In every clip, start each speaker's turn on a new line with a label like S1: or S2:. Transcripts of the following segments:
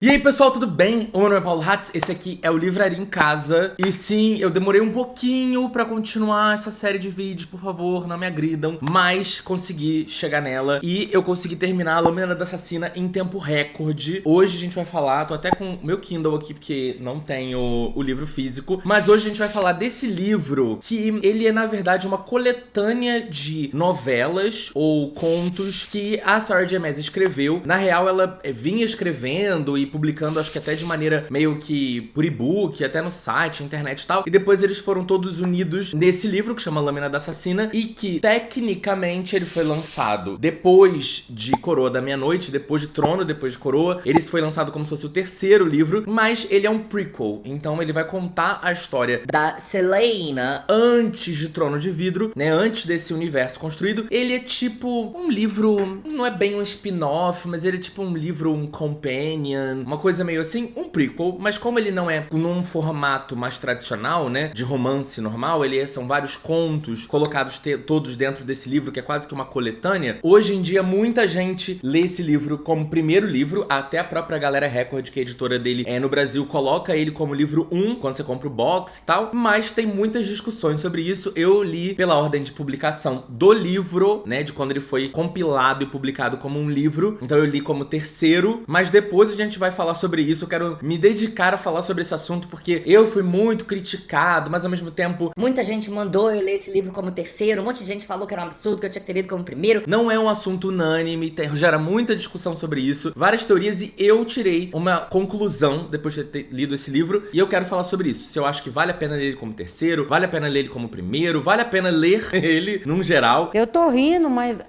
S1: E aí pessoal, tudo bem? O meu nome é Paulo Hatz, esse aqui é o Livraria em Casa. E sim, eu demorei um pouquinho pra continuar essa série de vídeos, por favor, não me agridam. Mas consegui chegar nela e eu consegui terminar a Lâmina da Assassina em tempo recorde. Hoje a gente vai falar, tô até com o meu Kindle aqui porque não tenho o livro físico. Mas hoje a gente vai falar desse livro que ele é na verdade uma coletânea de novelas ou contos que a Sarah J. Maas escreveu. Na real ela vinha escrevendo e publicando, acho que até de maneira meio que por e-book, até no site, internet e tal. E depois eles foram todos unidos nesse livro que chama Lâmina da Assassina e que, tecnicamente, ele foi lançado depois de Coroa da Meia-Noite, depois de Trono, depois de Coroa. Ele foi lançado como se fosse o terceiro livro, mas ele é um prequel. Então ele vai contar a história da Celaena antes de Trono de Vidro, né? Antes desse universo construído. Ele é tipo um livro, não é bem um spin-off, mas ele é tipo um livro, um companion, uma coisa meio assim, um prequel, mas como ele não é num formato mais tradicional, né, de romance normal, são vários contos colocados todos dentro desse livro, que é quase que uma coletânea. Hoje em dia, muita gente lê esse livro como primeiro livro, até a própria Galera Record, que é a editora dele no Brasil, coloca ele como livro 1, quando você compra o box e tal, mas tem muitas discussões sobre isso. Eu li pela ordem de publicação do livro, né, de quando ele foi compilado e publicado como um livro, então eu li como terceiro, mas depois a gente vai falar sobre isso. Eu quero me dedicar a falar sobre esse assunto porque eu fui muito criticado, mas ao mesmo tempo
S2: muita gente mandou eu ler esse livro como terceiro, um monte de gente falou que era um absurdo, que eu tinha que ter lido como primeiro.
S1: Não é um assunto unânime, gera muita discussão sobre isso, várias teorias, e eu tirei uma conclusão depois de ter lido esse livro, e eu quero falar sobre isso. Se eu acho que vale a pena ler ele como terceiro, vale a pena ler ele como primeiro, vale a pena ler ele num geral.
S3: Eu tô rindo, mas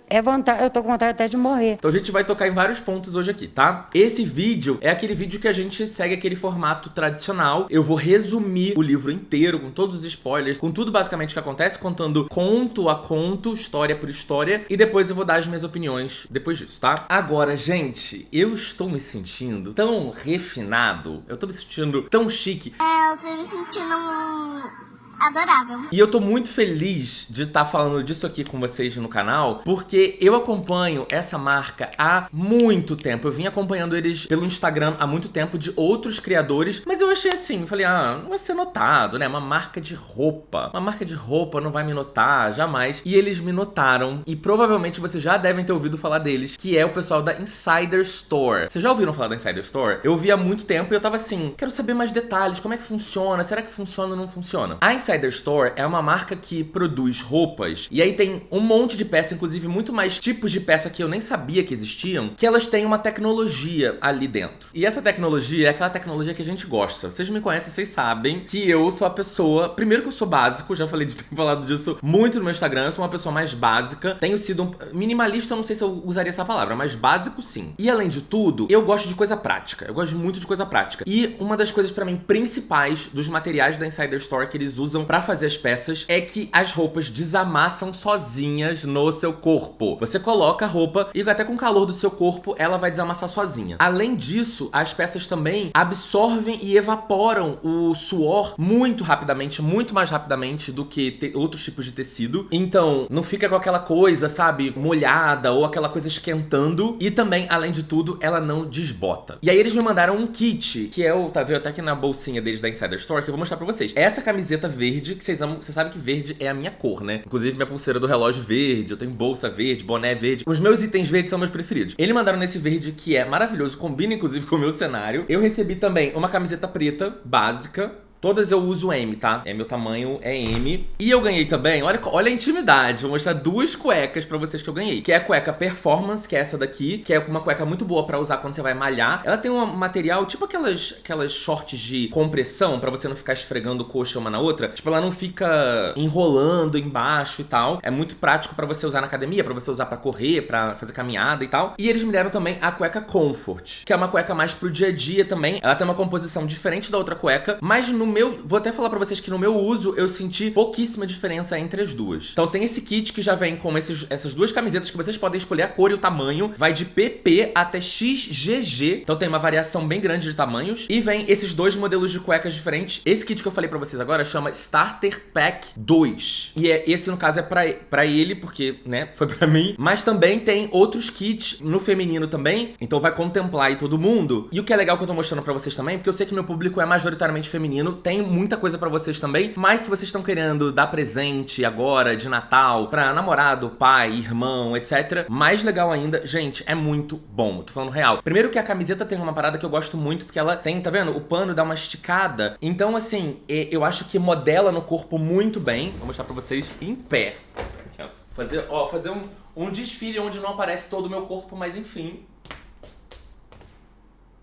S3: eu tô com vontade até de morrer.
S1: Então a gente vai tocar em vários pontos hoje aqui, tá? Esse vídeo é aquele vídeo que a gente segue aquele formato tradicional. Eu vou resumir o livro inteiro, com todos os spoilers, com tudo basicamente que acontece, contando conto a conto, história por história, e depois eu vou dar as minhas opiniões depois disso, tá? Agora, gente, eu estou me sentindo tão refinado, eu tô me sentindo tão chique.
S4: Eu tô me sentindo adorável.
S1: E eu tô muito feliz de estar falando disso aqui com vocês no canal, porque eu acompanho essa marca há muito tempo. Eu vim acompanhando eles pelo Instagram há muito tempo, de outros criadores, mas eu achei assim, falei, não vai ser notado, né? Uma marca de roupa. Uma marca de roupa não vai me notar, jamais. E eles me notaram, e provavelmente vocês já devem ter ouvido falar deles, que é o pessoal da Insider Store. Vocês já ouviram falar da Insider Store? Eu vi há muito tempo e eu tava assim, quero saber mais detalhes, como é que funciona? Será que funciona ou não funciona? A Insider Store é uma marca que produz roupas, e aí tem um monte de peça, inclusive muito mais tipos de peça que eu nem sabia que existiam, que elas têm uma tecnologia ali dentro. E essa tecnologia é aquela tecnologia que a gente gosta. Vocês me conhecem, vocês sabem que eu sou a pessoa... Primeiro que eu sou básico, já falei de ter falado disso muito no meu Instagram, eu sou uma pessoa mais básica. Tenho sido minimalista, eu não sei se eu usaria essa palavra, mas básico sim. E além de tudo, eu gosto de coisa prática. Eu gosto muito de coisa prática. E uma das coisas pra mim principais dos materiais da Insider Store que eles usam pra fazer as peças é que as roupas desamassam sozinhas no seu corpo. Você coloca a roupa e até com o calor do seu corpo ela vai desamassar sozinha. Além disso, as peças também absorvem e evaporam o suor muito rapidamente, muito mais rapidamente do que outros tipos de tecido. Então, não fica com aquela coisa, sabe, molhada ou aquela coisa esquentando. E também, além de tudo, ela não desbota. E aí eles me mandaram um kit, que é tá vendo até aqui na bolsinha deles da Insider Store, que eu vou mostrar pra vocês. Essa camiseta verde, que vocês amam, vocês sabem que verde é a minha cor, né? Inclusive minha pulseira do relógio verde, eu tenho bolsa verde, boné verde. Os meus itens verdes são meus preferidos. Eles mandaram nesse verde que é maravilhoso, combina inclusive com o meu cenário. Eu recebi também uma camiseta preta, básica. Todas eu uso M, tá? Meu tamanho é M. E eu ganhei também, olha a intimidade. Vou mostrar duas cuecas pra vocês que eu ganhei. Que é a cueca Performance, que é essa daqui. Que é uma cueca muito boa pra usar quando você vai malhar. Ela tem um material, tipo aquelas shorts de compressão, pra você não ficar esfregando coxa uma na outra. Tipo, ela não fica enrolando embaixo e tal. É muito prático pra você usar na academia, pra você usar pra correr, pra fazer caminhada e tal. E eles me deram também a cueca Comfort, que é uma cueca mais pro dia a dia também. Ela tem uma composição diferente da outra cueca, mas no vou até falar pra vocês que no meu uso eu senti pouquíssima diferença entre as duas. Então tem esse kit que já vem com essas duas camisetas que vocês podem escolher a cor e o tamanho. Vai de PP até XGG. Então tem uma variação bem grande de tamanhos. E vem esses dois modelos de cuecas diferentes. Esse kit que eu falei pra vocês agora chama Starter Pack 2. E esse, no caso, é pra ele, porque, né, foi pra mim. Mas também tem outros kits no feminino também. Então vai contemplar aí todo mundo. E o que é legal que eu tô mostrando pra vocês também, porque eu sei que meu público é majoritariamente feminino. Tem muita coisa pra vocês também. Mas se vocês estão querendo dar presente agora, de Natal, pra namorado, pai, irmão, etc. Mais legal ainda, gente, é muito bom. Eu tô falando real. Primeiro que a camiseta tem uma parada que eu gosto muito, porque ela tem, tá vendo? O pano dá uma esticada. Então, assim, eu acho que modela no corpo muito bem. Vou mostrar pra vocês em pé. Fazer um desfile onde não aparece todo o meu corpo, mas enfim.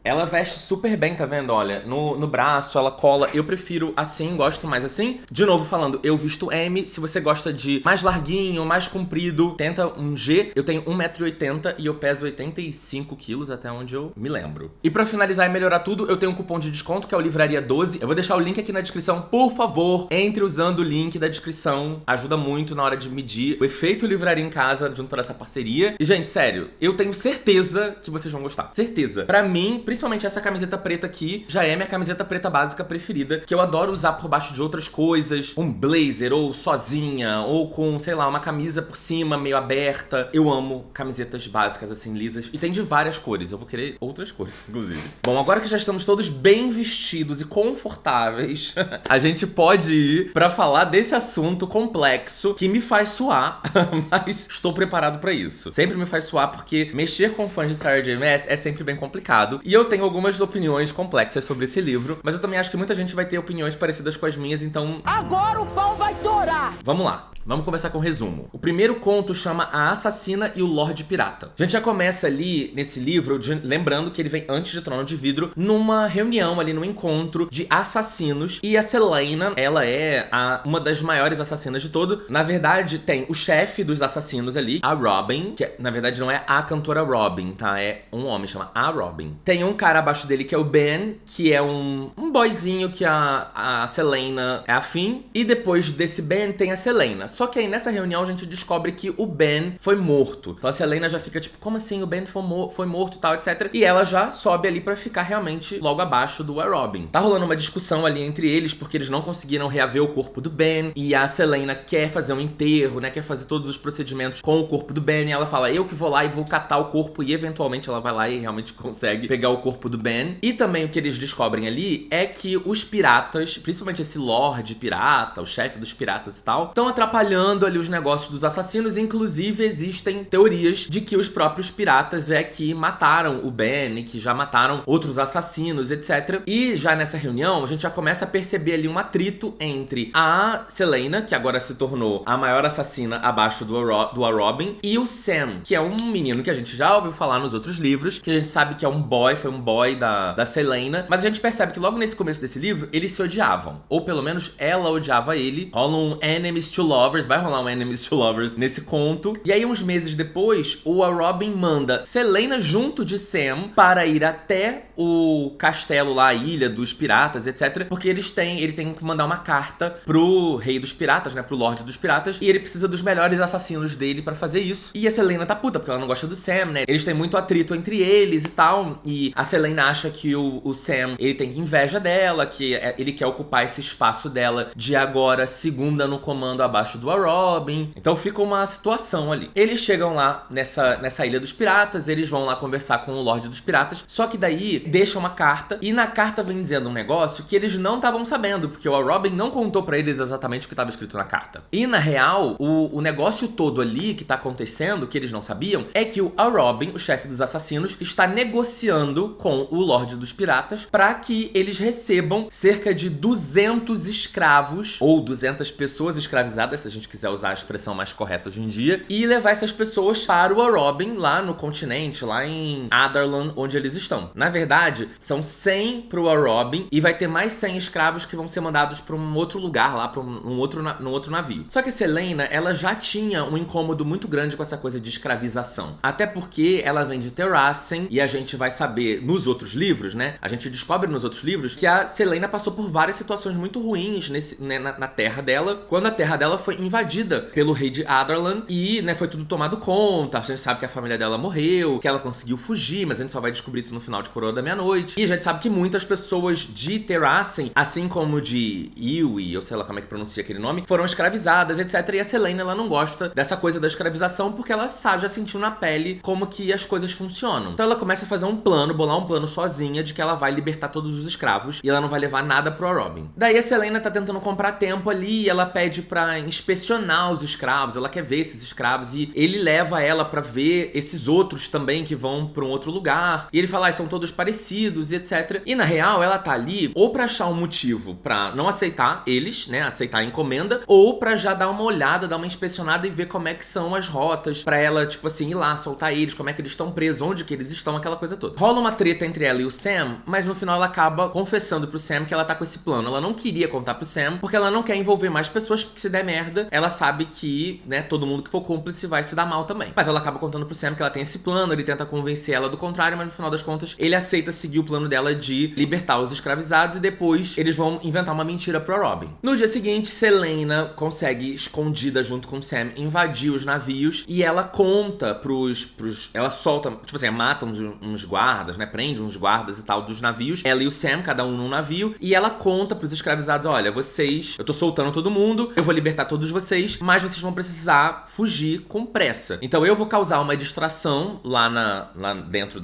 S1: Ela veste super bem, tá vendo? Olha, no braço, ela cola. Eu prefiro assim, gosto mais assim. De novo falando, eu visto M. Se você gosta de mais larguinho, mais comprido, tenta um G. Eu tenho 1,80 m e eu peso 85 quilos, até onde eu me lembro. E pra finalizar e melhorar tudo, eu tenho um cupom de desconto, que é o Livraria 12. Eu vou deixar o link aqui na descrição. Por favor, entre usando o link da descrição. Ajuda muito na hora de medir o efeito Livraria em Casa, junto a essa parceria. E, gente, sério, eu tenho certeza que vocês vão gostar. Certeza. Pra mim, principalmente essa camiseta preta aqui, já é minha camiseta preta básica preferida, que eu adoro usar por baixo de outras coisas, um blazer, ou sozinha, ou com, sei lá, uma camisa por cima, meio aberta. Eu amo camisetas básicas, assim, lisas, e tem de várias cores. Eu vou querer outras cores, inclusive. Bom, agora que já estamos todos bem vestidos e confortáveis, a gente pode ir pra falar desse assunto complexo que me faz suar, mas estou preparado pra isso. Sempre me faz suar porque mexer com fãs de Sarah J. Maas é sempre bem complicado, e eu tenho algumas opiniões complexas sobre esse livro, mas eu também acho que muita gente vai ter opiniões parecidas com as minhas, então... Agora o pau vai torar! Vamos lá. Vamos começar com o resumo. O primeiro conto chama A Assassina e o Lorde Pirata. A gente já começa ali nesse livro, lembrando que ele vem antes de Trono de Vidro, numa reunião ali, num encontro de assassinos. E a Celaena, ela é uma das maiores assassinas de todo. Na verdade, tem o chefe dos assassinos ali, a Robin, que na verdade não é a cantora Robin, tá? É um homem, chama a Robin. Tem um cara abaixo dele que é o Ben, que é um boyzinho que a Celaena é afim. E depois desse Ben tem a Celaena. Só que aí nessa reunião a gente descobre que o Ben foi morto. Então a Celaena já fica tipo, como assim? O Ben foi morto e tal, etc. E ela já sobe ali pra ficar realmente logo abaixo do Robin. Tá rolando uma discussão ali entre eles, porque eles não conseguiram reaver o corpo do Ben. E a Celaena quer fazer um enterro, né? Quer fazer todos os procedimentos com o corpo do Ben. E ela fala, eu que vou lá e vou catar o corpo. E eventualmente ela vai lá e realmente consegue pegar o corpo do Ben. E também o que eles descobrem ali é que os piratas, principalmente esse Lorde Pirata, o chefe dos piratas e tal, estão atrapalhando ali os negócios dos assassinos. Inclusive existem teorias de que os próprios piratas é que mataram o Ben, que já mataram outros assassinos, etc. E já nessa reunião a gente já começa a perceber ali um atrito entre a Celaena, que agora se tornou a maior assassina abaixo do Robin, e o Sam, que é um menino que a gente já ouviu falar nos outros livros, que a gente sabe que é foi um boy da Celaena, mas a gente percebe que logo nesse começo desse livro eles se odiavam, ou pelo menos ela odiava ele. Rola um enemies to lovers, vai rolar um enemies to lovers nesse conto. E aí uns meses depois, o Robin manda Celaena junto de Sam para ir até o castelo lá, a ilha dos piratas, etc. Porque ele tem que mandar uma carta pro rei dos piratas, né, pro Lorde dos Piratas, e ele precisa dos melhores assassinos dele pra fazer isso. E a Celaena tá puta, porque ela não gosta do Sam, né? Eles têm muito atrito entre eles e tal, e a Celaena acha que o Sam, ele tem inveja dela, que ele quer ocupar esse espaço dela de agora segunda no comando abaixo do Robin. Então fica uma situação ali. Eles chegam lá nessa ilha dos piratas, eles vão lá conversar com o Lorde dos Piratas, só que daí deixa uma carta, e na carta vem dizendo um negócio que eles não estavam sabendo, porque o Robin não contou pra eles exatamente o que estava escrito na carta. E na real, o negócio todo ali que tá acontecendo, que eles não sabiam, é que o Robin, o chefe dos assassinos, está negociando com o Lorde dos Piratas pra que eles recebam cerca de 200 escravos, ou 200 pessoas escravizadas, se a gente quiser usar a expressão mais correta hoje em dia, e levar essas pessoas para o Robin, lá no continente, lá em Adarlan, onde eles estão. Na verdade, são 100 pro Robin, e vai ter mais 100 escravos que vão ser mandados pra um outro lugar lá, pra um outro navio. Só que a Celaena, ela já tinha um incômodo muito grande com essa coisa de escravização. Até porque ela vem de Terrassen, e a gente vai saber porque nos outros livros, né, a gente descobre nos outros livros que a Celaena passou por várias situações muito ruins na terra dela, quando a terra dela foi invadida pelo rei de Adarlan e, né, foi tudo tomado conta. A gente sabe que a família dela morreu, que ela conseguiu fugir, mas a gente só vai descobrir isso no final de Coroa da Meia-Noite. E a gente sabe que muitas pessoas de Terrassen, assim como de Iwi, eu sei lá como é que pronuncia aquele nome, foram escravizadas, etc. E a Celaena, ela não gosta dessa coisa da escravização porque ela sabe, já sentiu na pele como que as coisas funcionam. Então ela começa a fazer um plano, bolar um plano sozinha de que ela vai libertar todos os escravos e ela não vai levar nada pro Robin. Daí a Celaena tá tentando comprar tempo ali e ela pede pra inspecionar os escravos, ela quer ver esses escravos e ele leva ela pra ver esses outros também que vão pra um outro lugar. E ele fala, são todos parecidos e etc. E na real, ela tá ali ou pra achar um motivo pra não aceitar eles, né, aceitar a encomenda, ou pra já dar uma olhada, dar uma inspecionada e ver como é que são as rotas pra ela, tipo assim, ir lá, soltar eles, como é que eles estão presos, onde que eles estão, aquela coisa toda. Rola uma treta entre ela e o Sam, mas no final ela acaba confessando pro Sam que ela tá com esse plano. Ela não queria contar pro Sam, porque ela não quer envolver mais pessoas, porque se der merda, ela sabe que, né, todo mundo que for cúmplice vai se dar mal também. Mas ela acaba contando pro Sam que ela tem esse plano, ele tenta convencer ela do contrário, mas no final das contas, ele aceita seguir o plano dela de libertar os escravizados e depois eles vão inventar uma mentira pro Robin. No dia seguinte, Celaena consegue, escondida junto com o Sam, invadir os navios e ela conta ela solta, tipo assim, mata uns guardas, né, prende uns guardas e tal dos navios, ela e o Sam, cada um num navio, e ela conta pros escravizados, olha, eu tô soltando todo mundo, eu vou libertar todos vocês, mas vocês vão precisar fugir com pressa. Então eu vou causar uma distração lá dentro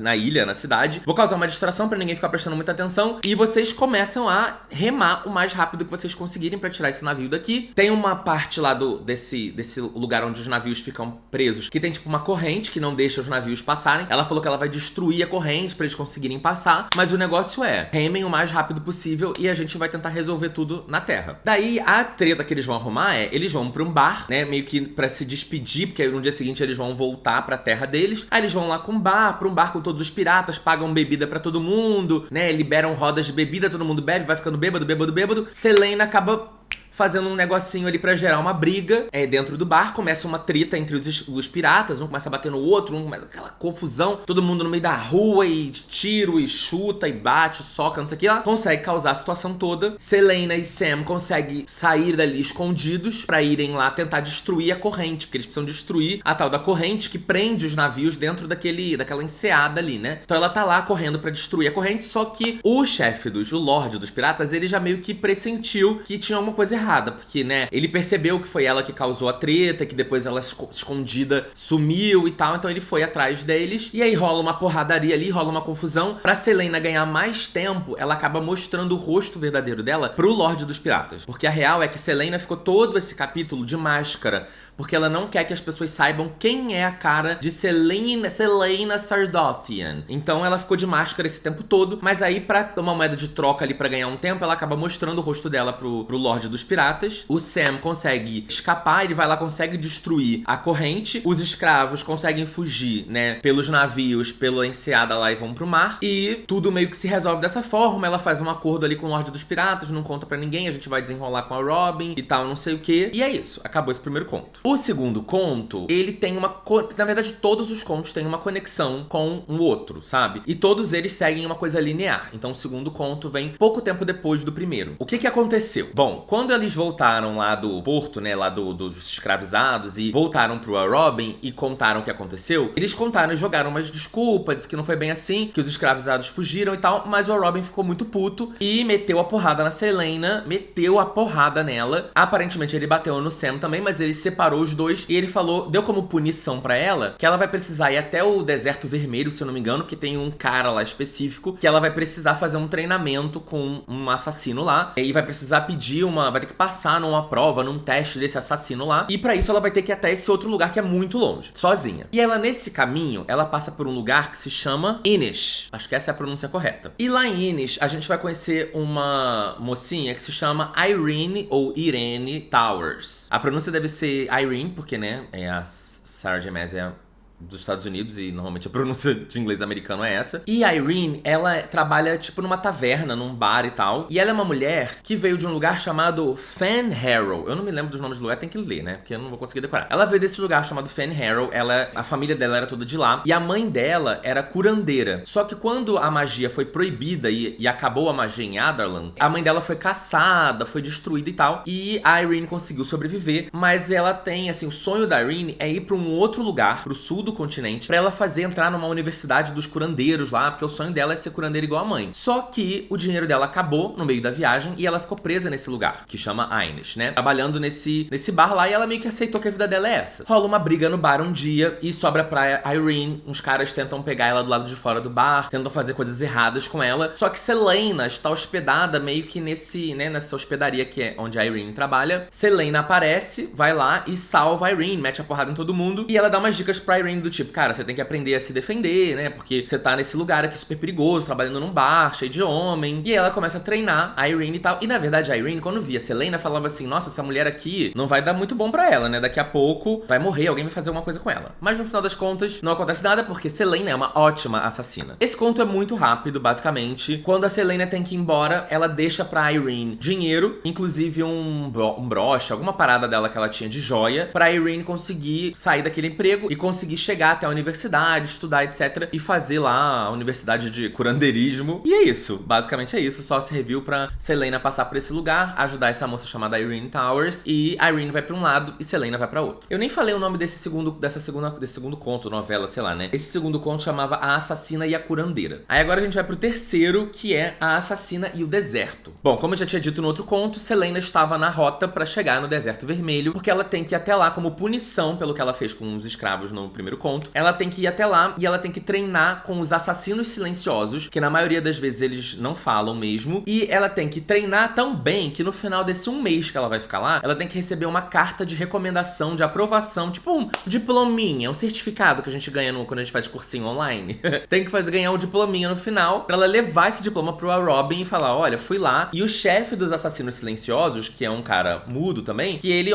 S1: na ilha, na cidade, vou causar uma distração pra ninguém ficar prestando muita atenção, e vocês começam a remar o mais rápido que vocês conseguirem pra tirar esse navio daqui. Tem uma parte lá desse lugar onde os navios ficam presos, que tem tipo uma corrente que não deixa os navios passarem. Ela falou que ela vai destruir a corrente pra eles conseguirem passar, mas o negócio é, remem o mais rápido possível e a gente vai tentar resolver tudo na terra. Daí, a treta que eles vão arrumar eles vão pra um bar, né, meio que pra se despedir, porque no dia seguinte eles vão voltar pra terra deles. Aí eles vão lá pra um bar com todos os piratas, pagam bebida pra todo mundo, né, liberam rodas de bebida, todo mundo bebe, vai ficando bêbado. Celaena acaba fazendo um negocinho ali pra gerar uma briga dentro do bar. Começa uma treta entre os piratas, um começa a bater no outro, começa aquela confusão, todo mundo no meio da rua e tiro e chuta e bate, soca, não sei o que. Ela consegue causar a situação toda. Celaena e Sam conseguem sair dali escondidos pra irem lá tentar destruir a corrente, porque eles precisam destruir a tal da corrente que prende os navios dentro daquela enseada ali, né? Então ela tá lá correndo pra destruir a corrente, só que o chefe o Lorde dos Piratas, ele já meio que pressentiu que tinha alguma coisa errada, porque, né, ele percebeu que foi ela que causou a treta, que depois ela escondida sumiu e tal, então ele foi atrás deles, e aí rola uma porradaria ali, rola uma confusão. Pra Celaena ganhar mais tempo, ela acaba mostrando o rosto verdadeiro dela pro Lorde dos Piratas, porque a real é que Celaena ficou todo esse capítulo de máscara, porque ela não quer que as pessoas saibam quem é a cara de Celaena Sardothien. Então ela ficou de máscara esse tempo todo, mas aí pra tomar moeda de troca ali pra ganhar um tempo, ela acaba mostrando o rosto dela pro Lorde dos Piratas. O Sam consegue escapar, ele vai lá, consegue destruir a corrente, os escravos conseguem fugir, né, pelos navios, pela enseada lá e vão pro mar, e tudo meio que se resolve dessa forma. Ela faz um acordo ali com o Lorde dos Piratas, não conta pra ninguém, a gente vai desenrolar com a Robin e tal, não sei o que, e é isso, acabou esse primeiro conto. O segundo conto, ele tem na verdade todos os contos têm uma conexão com um outro, sabe? E todos eles seguem uma coisa linear, então o segundo conto vem pouco tempo depois do primeiro. O que aconteceu? Bom, quando eles voltaram lá do porto, né, lá dos escravizados, e voltaram pro Robin e contaram o que aconteceu, eles contaram e jogaram umas desculpas, disse que não foi bem assim, que os escravizados fugiram e tal, mas o Robin ficou muito puto e meteu a porrada na Celaena, meteu a porrada nela. Aparentemente ele bateu no Sam também, mas ele separou os dois e ele falou, deu como punição pra ela, que ela vai precisar ir até o Deserto Vermelho, se eu não me engano, porque tem um cara lá específico, que ela vai precisar fazer um treinamento com um assassino lá, e vai precisar pedir vai ter que passar numa prova, num teste desse assassino lá, e pra isso ela vai ter que ir até esse outro lugar que é muito longe, sozinha. E ela, nesse caminho, ela passa por um lugar que se chama Inish. Acho que essa é a pronúncia correta. E lá em Inish, a gente vai conhecer uma mocinha que se chama Irene ou Irene Towers. A pronúncia deve ser Irene, porque, né, a Sarah J. Maas é dos Estados Unidos, e normalmente a pronúncia de inglês americano é essa. E a Irene, ela trabalha, tipo, numa taverna, num bar e tal. E ela é uma mulher que veio de um lugar chamado Fen Harrow. Eu não me lembro dos nomes do lugar, tem que ler, né? Porque eu não vou conseguir decorar. Ela veio desse lugar chamado Fen Harrow. A família dela era toda de lá. E a mãe dela era curandeira. Só que quando a magia foi proibida e acabou a magia em Adarlan, a mãe dela foi caçada, foi destruída e tal. E a Irene conseguiu sobreviver. Mas ela tem, assim, o sonho da Irene é ir pra um outro lugar, pro sul do continente, pra ela entrar numa universidade dos curandeiros lá, porque o sonho dela é ser curandeira igual a mãe. Só que o dinheiro dela acabou no meio da viagem e ela ficou presa nesse lugar, que chama Ainis, né? Trabalhando nesse bar lá, e ela meio que aceitou que a vida dela é essa. Rola uma briga no bar um dia e sobra pra Irene. Uns caras tentam pegar ela do lado de fora do bar, tentam fazer coisas erradas com ela. Só que Selena está hospedada meio que nessa hospedaria que é onde a Irene trabalha. Selena aparece, vai lá e salva a Irene, mete a porrada em todo mundo. E ela dá umas dicas pra Irene do tipo, cara, você tem que aprender a se defender, né? Porque você tá nesse lugar aqui super perigoso, trabalhando num bar, cheio de homem. E aí ela começa a treinar a Irene e tal. E na verdade a Irene, quando via a Selena, falava assim, nossa, essa mulher aqui não vai dar muito bom pra ela, né? Daqui a pouco vai morrer, alguém vai fazer alguma coisa com ela. Mas no final das contas, não acontece nada porque Selena é uma ótima assassina. Esse conto é muito rápido, basicamente. Quando a Selena tem que ir embora, ela deixa pra Irene dinheiro, inclusive um broche, alguma parada dela que ela tinha de joia, pra Irene conseguir sair daquele emprego e conseguir chegar até a universidade, estudar, etc. E fazer lá a universidade de curandeirismo. E é isso, basicamente é isso. Só serviu pra Selena passar por esse lugar, ajudar essa moça chamada Irene Towers, e a Irene vai pra um lado e Selena vai pra outro. Eu nem falei o nome desse segundo conto, novela, sei lá, né? Esse segundo conto chamava A Assassina e a Curandeira. Aí agora a gente vai pro terceiro, que é A Assassina e o Deserto. Bom, como eu já tinha dito no outro conto, Selena estava na rota pra chegar no Deserto Vermelho, porque ela tem que ir até lá como punição pelo que ela fez com os escravos no primeiro conto. Ela tem que ir até lá e ela tem que treinar com os assassinos silenciosos, que na maioria das vezes eles não falam mesmo. E ela tem que treinar tão bem que no final desse um mês que ela vai ficar lá, ela tem que receber uma carta de recomendação, de aprovação, tipo um diplominha, um certificado que a gente ganha quando a gente faz cursinho online. Tem que ganhar um diplominha no final, pra ela levar esse diploma pro Robin e falar, olha, fui lá. E o chefe dos assassinos silenciosos, que é um cara mudo também, que ele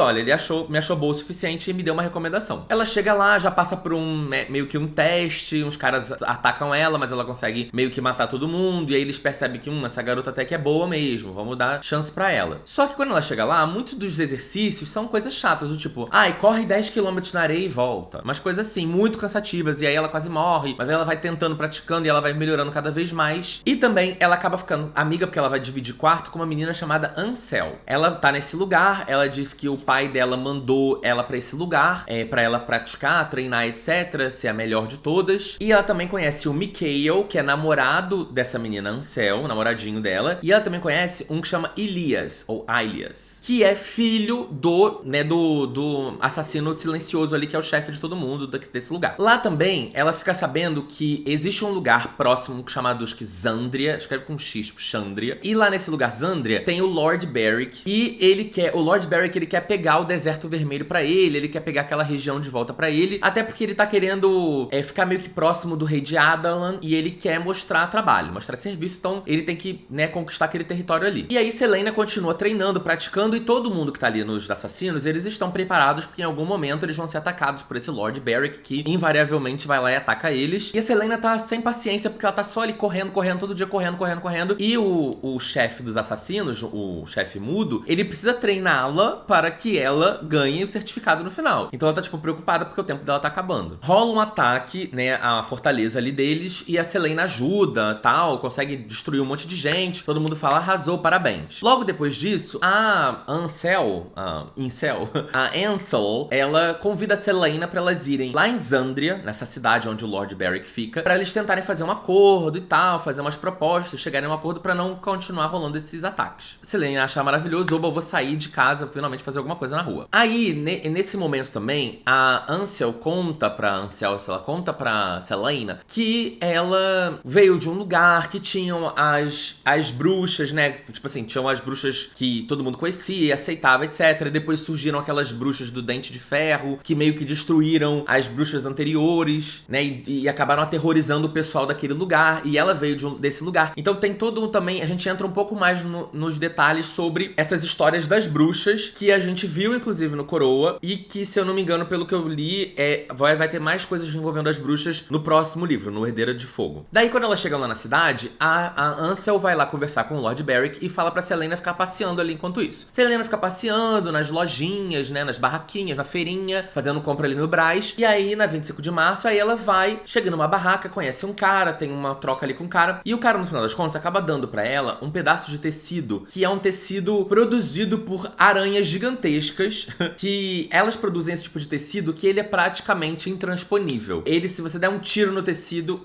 S1: me achou boa o suficiente e me deu uma recomendação. Ela chega lá, já passa por meio que um teste, uns caras atacam ela, mas ela consegue meio que matar todo mundo, e aí eles percebem que essa garota até que é boa mesmo, vamos dar chance pra ela. Só que quando ela chega lá, muitos dos exercícios são coisas chatas, do tipo, corre 10 km na areia e volta. Umas coisas assim, muito cansativas, e aí ela quase morre, mas aí ela vai tentando, praticando, e ela vai melhorando cada vez mais. E também ela acaba ficando amiga, porque ela vai dividir quarto com uma menina chamada Ansel. Ela tá nesse lugar, ela diz que o pai dela mandou ela pra esse lugar, pra ela praticar, treinar, etc, ser a melhor de todas. E ela também conhece o Mikhail, que é namorado dessa menina Ansel, namoradinho dela. E ela também conhece um que chama Elias, ou Ilias, que é filho do assassino silencioso ali, que é o chefe de todo mundo desse lugar. Lá também, ela fica sabendo que existe um lugar próximo chamado, acho que Xandria, escreve com X, Xandria. E lá nesse lugar, Xandria, tem o Lord Beric, e o Lord Beric, ele quer pegar o Deserto Vermelho pra ele quer pegar aquela região de volta pra ele, até porque ele tá querendo ficar meio que próximo do rei de Adarlan, e ele quer mostrar trabalho, mostrar serviço, então ele tem que, conquistar aquele território ali. E aí Selena continua treinando, praticando, e todo mundo que tá ali nos assassinos, eles estão preparados, porque em algum momento eles vão ser atacados por esse Lord Beric, que invariavelmente vai lá e ataca eles. E a Selena tá sem paciência, porque ela tá só ali correndo, todo dia correndo. E o chefe dos assassinos, o chefe mudo, ele precisa treiná-la para que ela ganhe o certificado no final. Então ela tá, preocupada porque o tempo dela tá acabando. Rola um ataque, à fortaleza ali deles, e a Selena ajuda, tal, consegue destruir um monte de gente, todo mundo fala, arrasou, parabéns. Logo depois disso, a Ansel, ela convida a Selena pra elas irem lá em Xandria, nessa cidade onde o Lord Beric fica, pra eles tentarem fazer um acordo e tal, fazer umas propostas, chegarem a um acordo pra não continuar rolando esses ataques. Selena acha maravilhoso, oba, eu vou sair de casa, finalmente fazer alguma coisa na rua. Aí, nesse momento também, a Ansel conta pra Selena que ela veio de um lugar que tinham as bruxas, né? Tinham as bruxas que todo mundo conhecia, aceitava, etc. Depois surgiram aquelas bruxas do Dente de Ferro, que meio que destruíram as bruxas anteriores, né? E acabaram aterrorizando o pessoal daquele lugar. E ela veio desse lugar. Então tem todo também, a gente entra um pouco mais nos detalhes sobre essas histórias das bruxas, que a gente viu, inclusive, no Coroa, e que, se eu não me engano, pelo que eu li, vai vai ter mais coisas envolvendo as bruxas no próximo livro, no Herdeira de Fogo. Daí, quando ela chega lá na cidade, a Ansel vai lá conversar com o Lord Beric e fala pra Celaena ficar passeando ali enquanto isso. Celaena fica passeando nas lojinhas, né, nas barraquinhas, na feirinha, fazendo compra ali no Brás. E aí, na 25 de março, aí ela vai, chega numa barraca, conhece um cara, tem uma troca ali com o cara. E o cara, no final das contas, acaba dando pra ela um pedaço de tecido, que é um tecido produzido por aranhas gigantescas, que elas produzem esse tipo de tecido que ele é praticamente intransponível. Ele, se você der um tiro no tecido,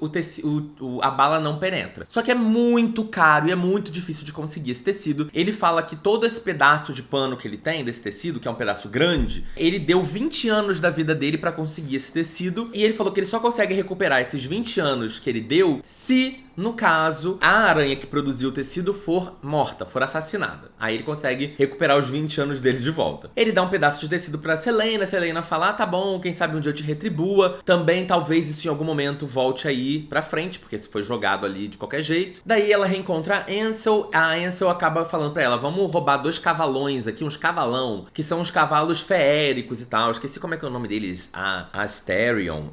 S1: a bala não penetra. Só que é muito caro e é muito difícil de conseguir esse tecido. Ele fala que todo esse pedaço de pano que ele tem, desse tecido, que é um pedaço grande, ele deu 20 anos da vida dele pra conseguir esse tecido. E ele falou que ele só consegue recuperar esses 20 anos que ele deu se, no caso, a aranha que produziu o tecido for morta, for assassinada. Aí ele consegue recuperar os 20 anos dele de volta. Ele dá um pedaço de tecido pra Celaena, Celaena fala, tá bom, quem sabe um dia eu te retribua. Também, talvez isso em algum momento volte aí pra frente, porque se foi jogado ali de qualquer jeito. Daí ela reencontra a Ansel acaba falando pra ela, vamos roubar 2 cavalões aqui, uns cavalão, que são uns cavalos feéricos e tal. Esqueci como é que é o nome deles. Asterion,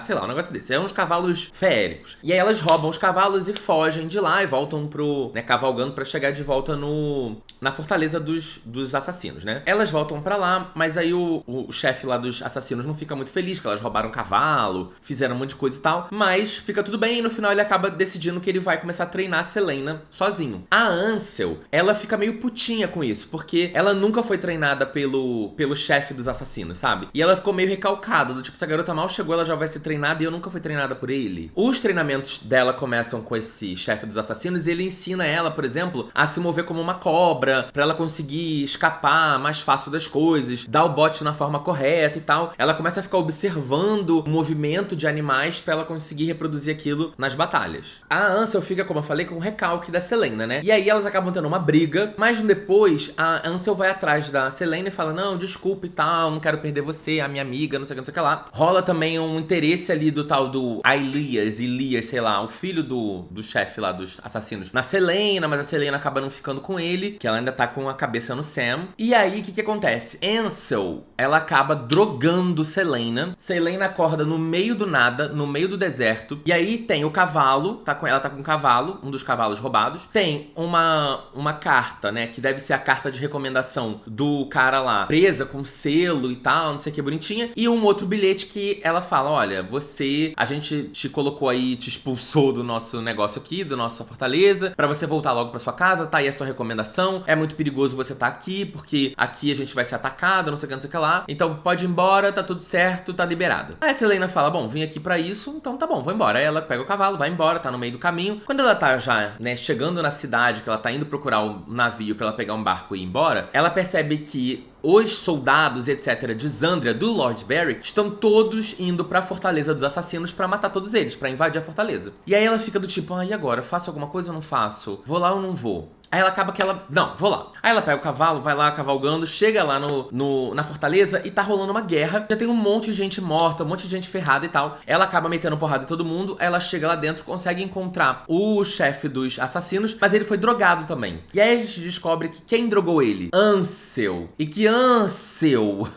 S1: sei lá, um negócio desse. É uns cavalos feéricos. E aí elas roubam os cavalos e fogem de lá e voltam cavalgando pra chegar de volta na fortaleza dos assassinos, né? Elas voltam pra lá, mas aí o chefe lá dos assassinos não fica muito feliz, que elas roubaram um cavalo, fizeram um monte de coisa e tal, mas fica tudo bem e no final ele acaba decidindo que ele vai começar a treinar a Celaena sozinho. A Ansel, ela fica meio putinha com isso, porque ela nunca foi treinada pelo chefe dos assassinos, sabe? E ela ficou meio recalcada, do tipo, essa garota mal chegou, ela já vai ser treinada e eu nunca fui treinada por ele. Os treinamentos dela começam com esse chefe dos assassinos e ele ensina ela, por exemplo, a se mover como uma cobra, pra ela conseguir escapar mais fácil das coisas, dar o bote na forma correta e tal. Ela começa a ficar observando o movimento de animais pra ela conseguir reproduzir aquilo nas batalhas. A Ansel fica, como eu falei, com um recalque da Celaena, né? E aí elas acabam tendo uma briga, mas depois a Ansel vai atrás da Celaena e fala, não, desculpa e tal, não quero perder você, a minha amiga, não sei o que lá. Rola também um interesse ali do tal do Elias, sei lá, o filho do chefe lá dos assassinos, na Celaena, mas a Celaena acaba não ficando com ele, que ela ainda tá com a cabeça no Sam. E aí, o que acontece? Ansel, ela acaba drogando Celaena. Celaena acorda no meio do nada, no meio do deserto. E aí tem o cavalo, ela tá com um cavalo, um dos cavalos roubados. Tem uma carta, né, que deve ser a carta de recomendação do cara lá, presa com selo e tal, não sei o que, bonitinha. E um outro bilhete que ela fala, olha, a gente te colocou aí, te expulsou do nosso negócio aqui, da nossa fortaleza, pra você voltar logo pra sua casa, tá aí a sua recomendação. É muito perigoso você tá aqui, porque aqui a gente vai ser atacado, não sei o que lá. Então pode ir embora, tá tudo certo, tá liberado. Aí a Celaena fala, bom, vim aqui pra isso, então tá bom, vou embora. Aí ela pega o cavalo, vai embora, tá no meio do caminho. Quando ela tá já, né, chegando na cidade, que ela tá indo procurar o navio pra ela pegar um barco e ir embora, ela percebe que os soldados, etc, de Zandria, do Lord Beric, estão todos indo pra Fortaleza dos Assassinos pra matar todos eles, pra invadir a fortaleza. E aí ela fica do tipo, e agora? Faço alguma coisa ou não faço? Vou lá ou não vou? Aí ela acaba que ela... Não, vou lá. Aí ela pega o cavalo, vai lá cavalgando, chega lá na fortaleza e tá rolando uma guerra. Já tem um monte de gente morta, um monte de gente ferrada e tal. Ela acaba metendo porrada em todo mundo. Aí ela chega lá dentro, consegue encontrar o chefe dos assassinos, mas ele foi drogado também. E aí a gente descobre que quem drogou ele? Ansel. E que Ansel...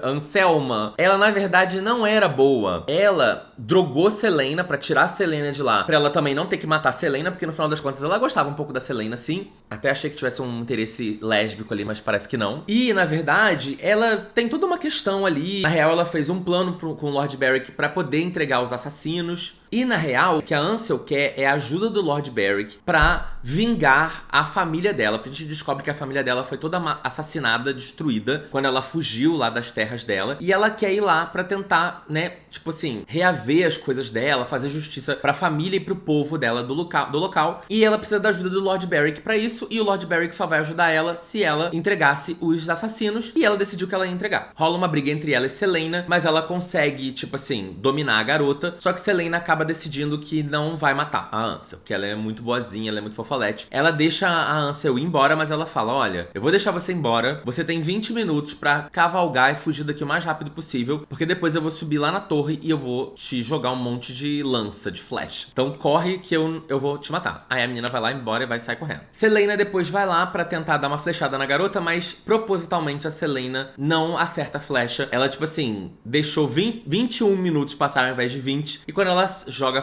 S1: Anselma, ela na verdade não era boa. Ela drogou Celaena pra tirar a Celaena de lá, pra ela também não ter que matar a Celaena, porque no final das contas ela gostava um pouco da Celaena, sim. Até achei que tivesse um interesse lésbico ali, mas parece que não. E, na verdade, ela tem toda uma questão ali. Na real, ela fez um plano com o Lord Beric pra poder entregar os assassinos. E, na real, o que a Ansel quer é a ajuda do Lord Beric pra vingar a família dela. Porque a gente descobre que a família dela foi toda assassinada, destruída, quando ela fugiu lá das terras dela. E ela quer ir lá pra tentar, né, tipo assim, reaver as coisas dela, fazer justiça pra família e pro povo dela do local. E ela precisa da ajuda do Lord Beric pra isso. E o Lord Beric só vai ajudar ela se ela entregasse os assassinos. E ela decidiu que ela ia entregar. Rola uma briga entre ela e Celaena, mas ela consegue, tipo assim, dominar a garota. Só que Celaena acaba acaba decidindo que não vai matar a Ansel, porque ela é muito boazinha, ela é muito fofolete. Ela deixa a Ansel ir embora, mas ela fala, olha, eu vou deixar você embora, você tem 20 minutos pra cavalgar e fugir daqui o mais rápido possível, porque depois eu vou subir lá na torre e eu vou te jogar um monte de lança, de flecha. Então corre que eu vou te matar. Aí a menina vai lá embora e vai sair correndo. Selena depois vai lá pra tentar dar uma flechada na garota, mas propositalmente a Selena não acerta a flecha. Ela, tipo assim, deixou 21 minutos passar ao invés de 20. E quando ela joga a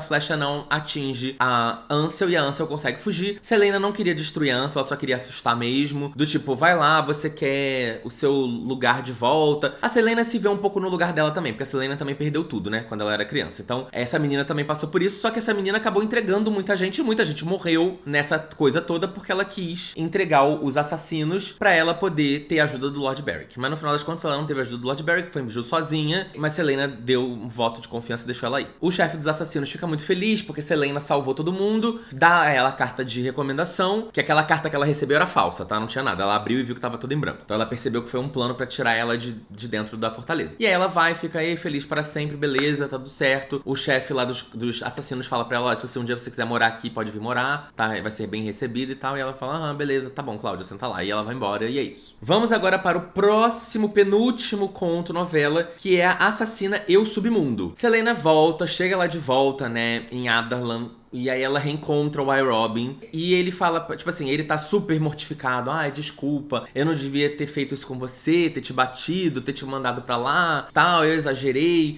S1: flecha não atinge a Ansel e a Ansel consegue fugir. Selena não queria destruir a Ansel, ela só queria assustar mesmo. Do tipo, vai lá, você quer o seu lugar de volta. A Selena se vê um pouco no lugar dela também, porque a Selena também perdeu tudo, né, quando ela era criança. Então, essa menina também passou por isso, só que essa menina acabou entregando muita gente, e muita gente morreu nessa coisa toda porque ela quis entregar os assassinos pra ela poder ter a ajuda do Lord Beric. Mas no final das contas, ela não teve a ajuda do Lord Beric, foi sozinha, mas Selena deu um voto de confiança e deixou ela ir. O chefe dos assassinos fica muito feliz porque Selena salvou todo mundo, dá a ela a carta de recomendação, que aquela carta que ela recebeu era falsa, tá? Não tinha nada. Ela abriu e viu que tava tudo em branco. Então ela percebeu que foi um plano pra tirar ela de dentro da fortaleza. E aí ela vai, fica aí feliz para sempre, beleza, tá tudo certo. O chefe lá dos assassinos fala pra ela, ó, se você um dia você quiser morar aqui, pode vir morar, tá? Vai ser bem recebida e tal. E ela fala, beleza, tá bom, Cláudia, senta lá. E ela vai embora e é isso. Vamos agora para o próximo, penúltimo conto novela, que é a Assassina e o Submundo. Selena volta, chega lá de volta, né, em Adarlan. E aí ela reencontra o Robin e ele fala, tipo assim, ele tá super mortificado. Ai, desculpa, eu não devia ter feito isso com você, ter te batido, ter te mandado pra lá, tal, eu exagerei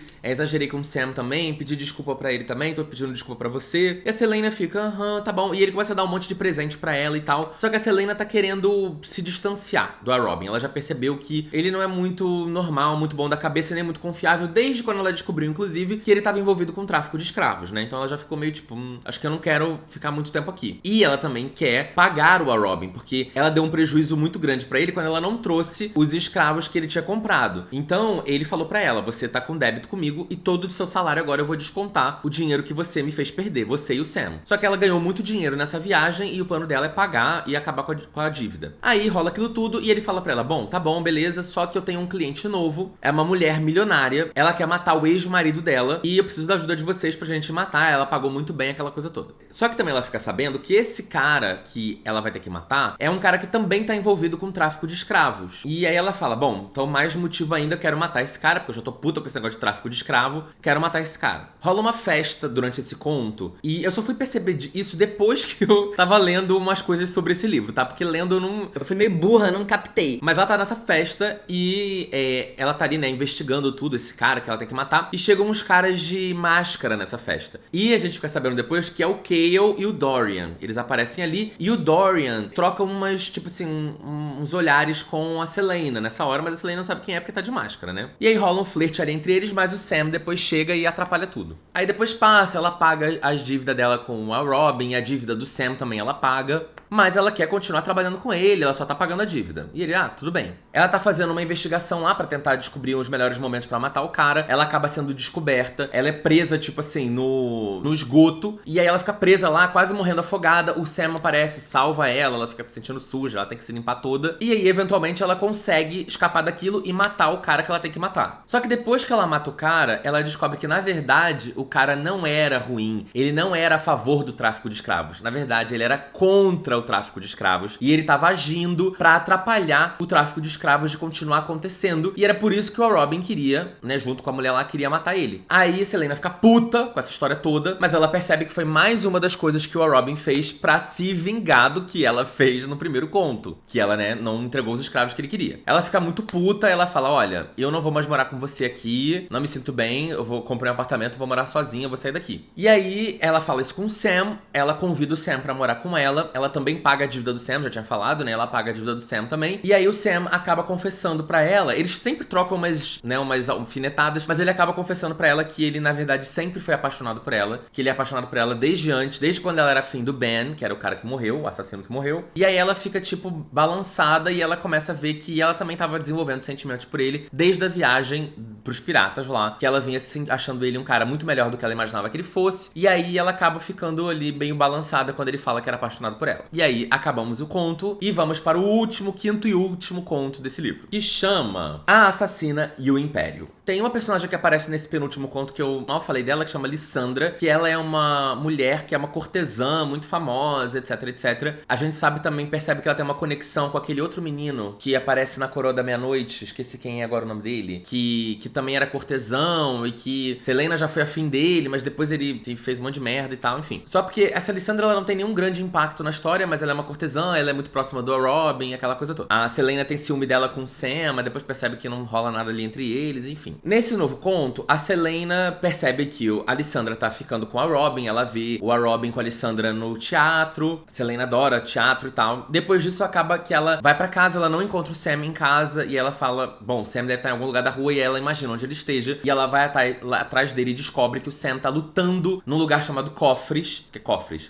S1: com o Sam também, pedi desculpa pra ele também, tô pedindo desculpa pra você. E a Selena fica, tá bom. E ele começa a dar um monte de presente pra ela e tal. Só que a Selena tá querendo se distanciar do Robin. Ela já percebeu que ele não é muito normal, muito bom da cabeça, nem muito confiável, desde quando ela descobriu, inclusive, que ele tava envolvido com tráfico de escravos, né? Então ela já ficou meio tipo, acho que eu não quero ficar muito tempo aqui. E ela também quer pagar o Robin, porque ela deu um prejuízo muito grande pra ele quando ela não trouxe os escravos que ele tinha comprado. Então, ele falou pra ela, você tá com débito comigo e todo o seu salário agora eu vou descontar o dinheiro que você me fez perder, você e o Sam. Só que ela ganhou muito dinheiro nessa viagem e o plano dela é pagar e acabar com a dívida. Aí rola aquilo tudo e ele fala pra ela, bom, tá bom, beleza, só que eu tenho um cliente novo, é uma mulher milionária, ela quer matar o ex-marido dela e eu preciso da ajuda de vocês pra gente matar. Ela pagou muito bem aquela coisa toda. Só que também ela fica sabendo que esse cara que ela vai ter que matar é um cara que também tá envolvido com tráfico de escravos. E aí ela fala, bom, então mais motivo ainda, eu quero matar esse cara, porque eu já tô puta com esse negócio de tráfico de escravo, quero matar esse cara. Rola uma festa durante esse conto, e eu só fui perceber isso depois que eu tava lendo umas coisas sobre esse livro, tá? Porque lendo eu fui meio burra, não captei. Mas ela tá nessa festa e ela tá ali, né, investigando tudo, esse cara que ela tem que matar, e chegam uns caras de máscara nessa festa. E a gente fica sabendo depois que é o Cale e o Dorian. Eles aparecem ali e o Dorian troca umas, tipo assim, uns olhares com a Selena nessa hora, mas a Selena não sabe quem é porque tá de máscara, né? E aí rola um flerte ali entre eles, mas o Sam depois chega e atrapalha tudo. Aí depois passa, ela paga as dívidas dela com a Robin, a dívida do Sam também ela paga, mas ela quer continuar trabalhando com ele, ela só tá pagando a dívida. E ele, tudo bem. Ela tá fazendo uma investigação lá pra tentar descobrir os melhores momentos pra matar o cara, ela acaba sendo descoberta, ela é presa, tipo assim, no esgoto, e aí ela fica presa lá, quase morrendo afogada, o Sam aparece, salva ela fica se sentindo suja, ela tem que se limpar toda, e aí eventualmente ela consegue escapar daquilo e matar o cara que ela tem que matar. Só que depois que ela mata o cara, ela descobre que na verdade o cara não era ruim, ele não era a favor do tráfico de escravos, na verdade ele era contra o tráfico de escravos, e ele tava agindo pra atrapalhar o tráfico de escravos de continuar acontecendo, e era por isso que o Robin queria, né, junto com a mulher lá, queria matar ele. Aí a Selena fica puta com essa história toda, mas ela percebe que foi mais uma das coisas que o Robin fez pra se vingar do que ela fez no primeiro conto, que ela, né, não entregou os escravos que ele queria. Ela fica muito puta, ela fala, olha, eu não vou mais morar com você aqui, não me sinto bem, eu vou comprar um apartamento, vou morar sozinha, vou sair daqui. E aí ela fala isso com o Sam, ela convida o Sam pra morar com ela também paga a dívida do Sam, já tinha falado, né, ela paga a dívida do Sam também, e aí o Sam acaba confessando pra ela, eles sempre trocam umas alfinetadas, mas ele acaba confessando pra ela que ele, na verdade, sempre foi apaixonado por ela, que ele é apaixonado por ela ela desde antes, desde quando ela era afim do Ben, que era o cara que morreu, o assassino que morreu. E aí ela fica, tipo, balançada e ela começa a ver que ela também tava desenvolvendo sentimentos por ele desde a viagem pros piratas lá, que ela vinha assim, achando ele um cara muito melhor do que ela imaginava que ele fosse. E aí ela acaba ficando ali bem balançada quando ele fala que era apaixonado por ela. E aí acabamos o conto e vamos para o último, quinto e último conto desse livro, que chama A Assassina e o Império. Tem uma personagem que aparece nesse penúltimo conto que eu mal falei dela, que chama Lissandra, que ela é uma mulher que é uma cortesã muito famosa, etc, etc. A gente sabe também, percebe que ela tem uma conexão com aquele outro menino que aparece na Coroa da Meia-Noite, esqueci quem é agora o nome dele, que também era cortesão e que Celaena já foi afim dele, mas depois ele fez um monte de merda e tal, enfim. Só porque essa Lissandra, ela não tem nenhum grande impacto na história, mas ela é uma cortesã, ela é muito próxima do Robin, aquela coisa toda. A Celaena tem ciúme dela com o Sam, mas depois percebe que não rola nada ali entre eles, enfim. Nesse novo conto, a Celaena percebe que a Lissandra tá ficando com a Robin, ela vê o Robin com a Lissandra no teatro, a Celaena adora teatro e tal. Depois disso, acaba que ela vai pra casa, ela não encontra o Sam em casa, e ela fala, bom, o Sam deve estar em algum lugar da rua, e ela imagina onde ele esteja, e ela vai lá atrás dele e descobre que o Sam tá lutando num lugar chamado Cofres,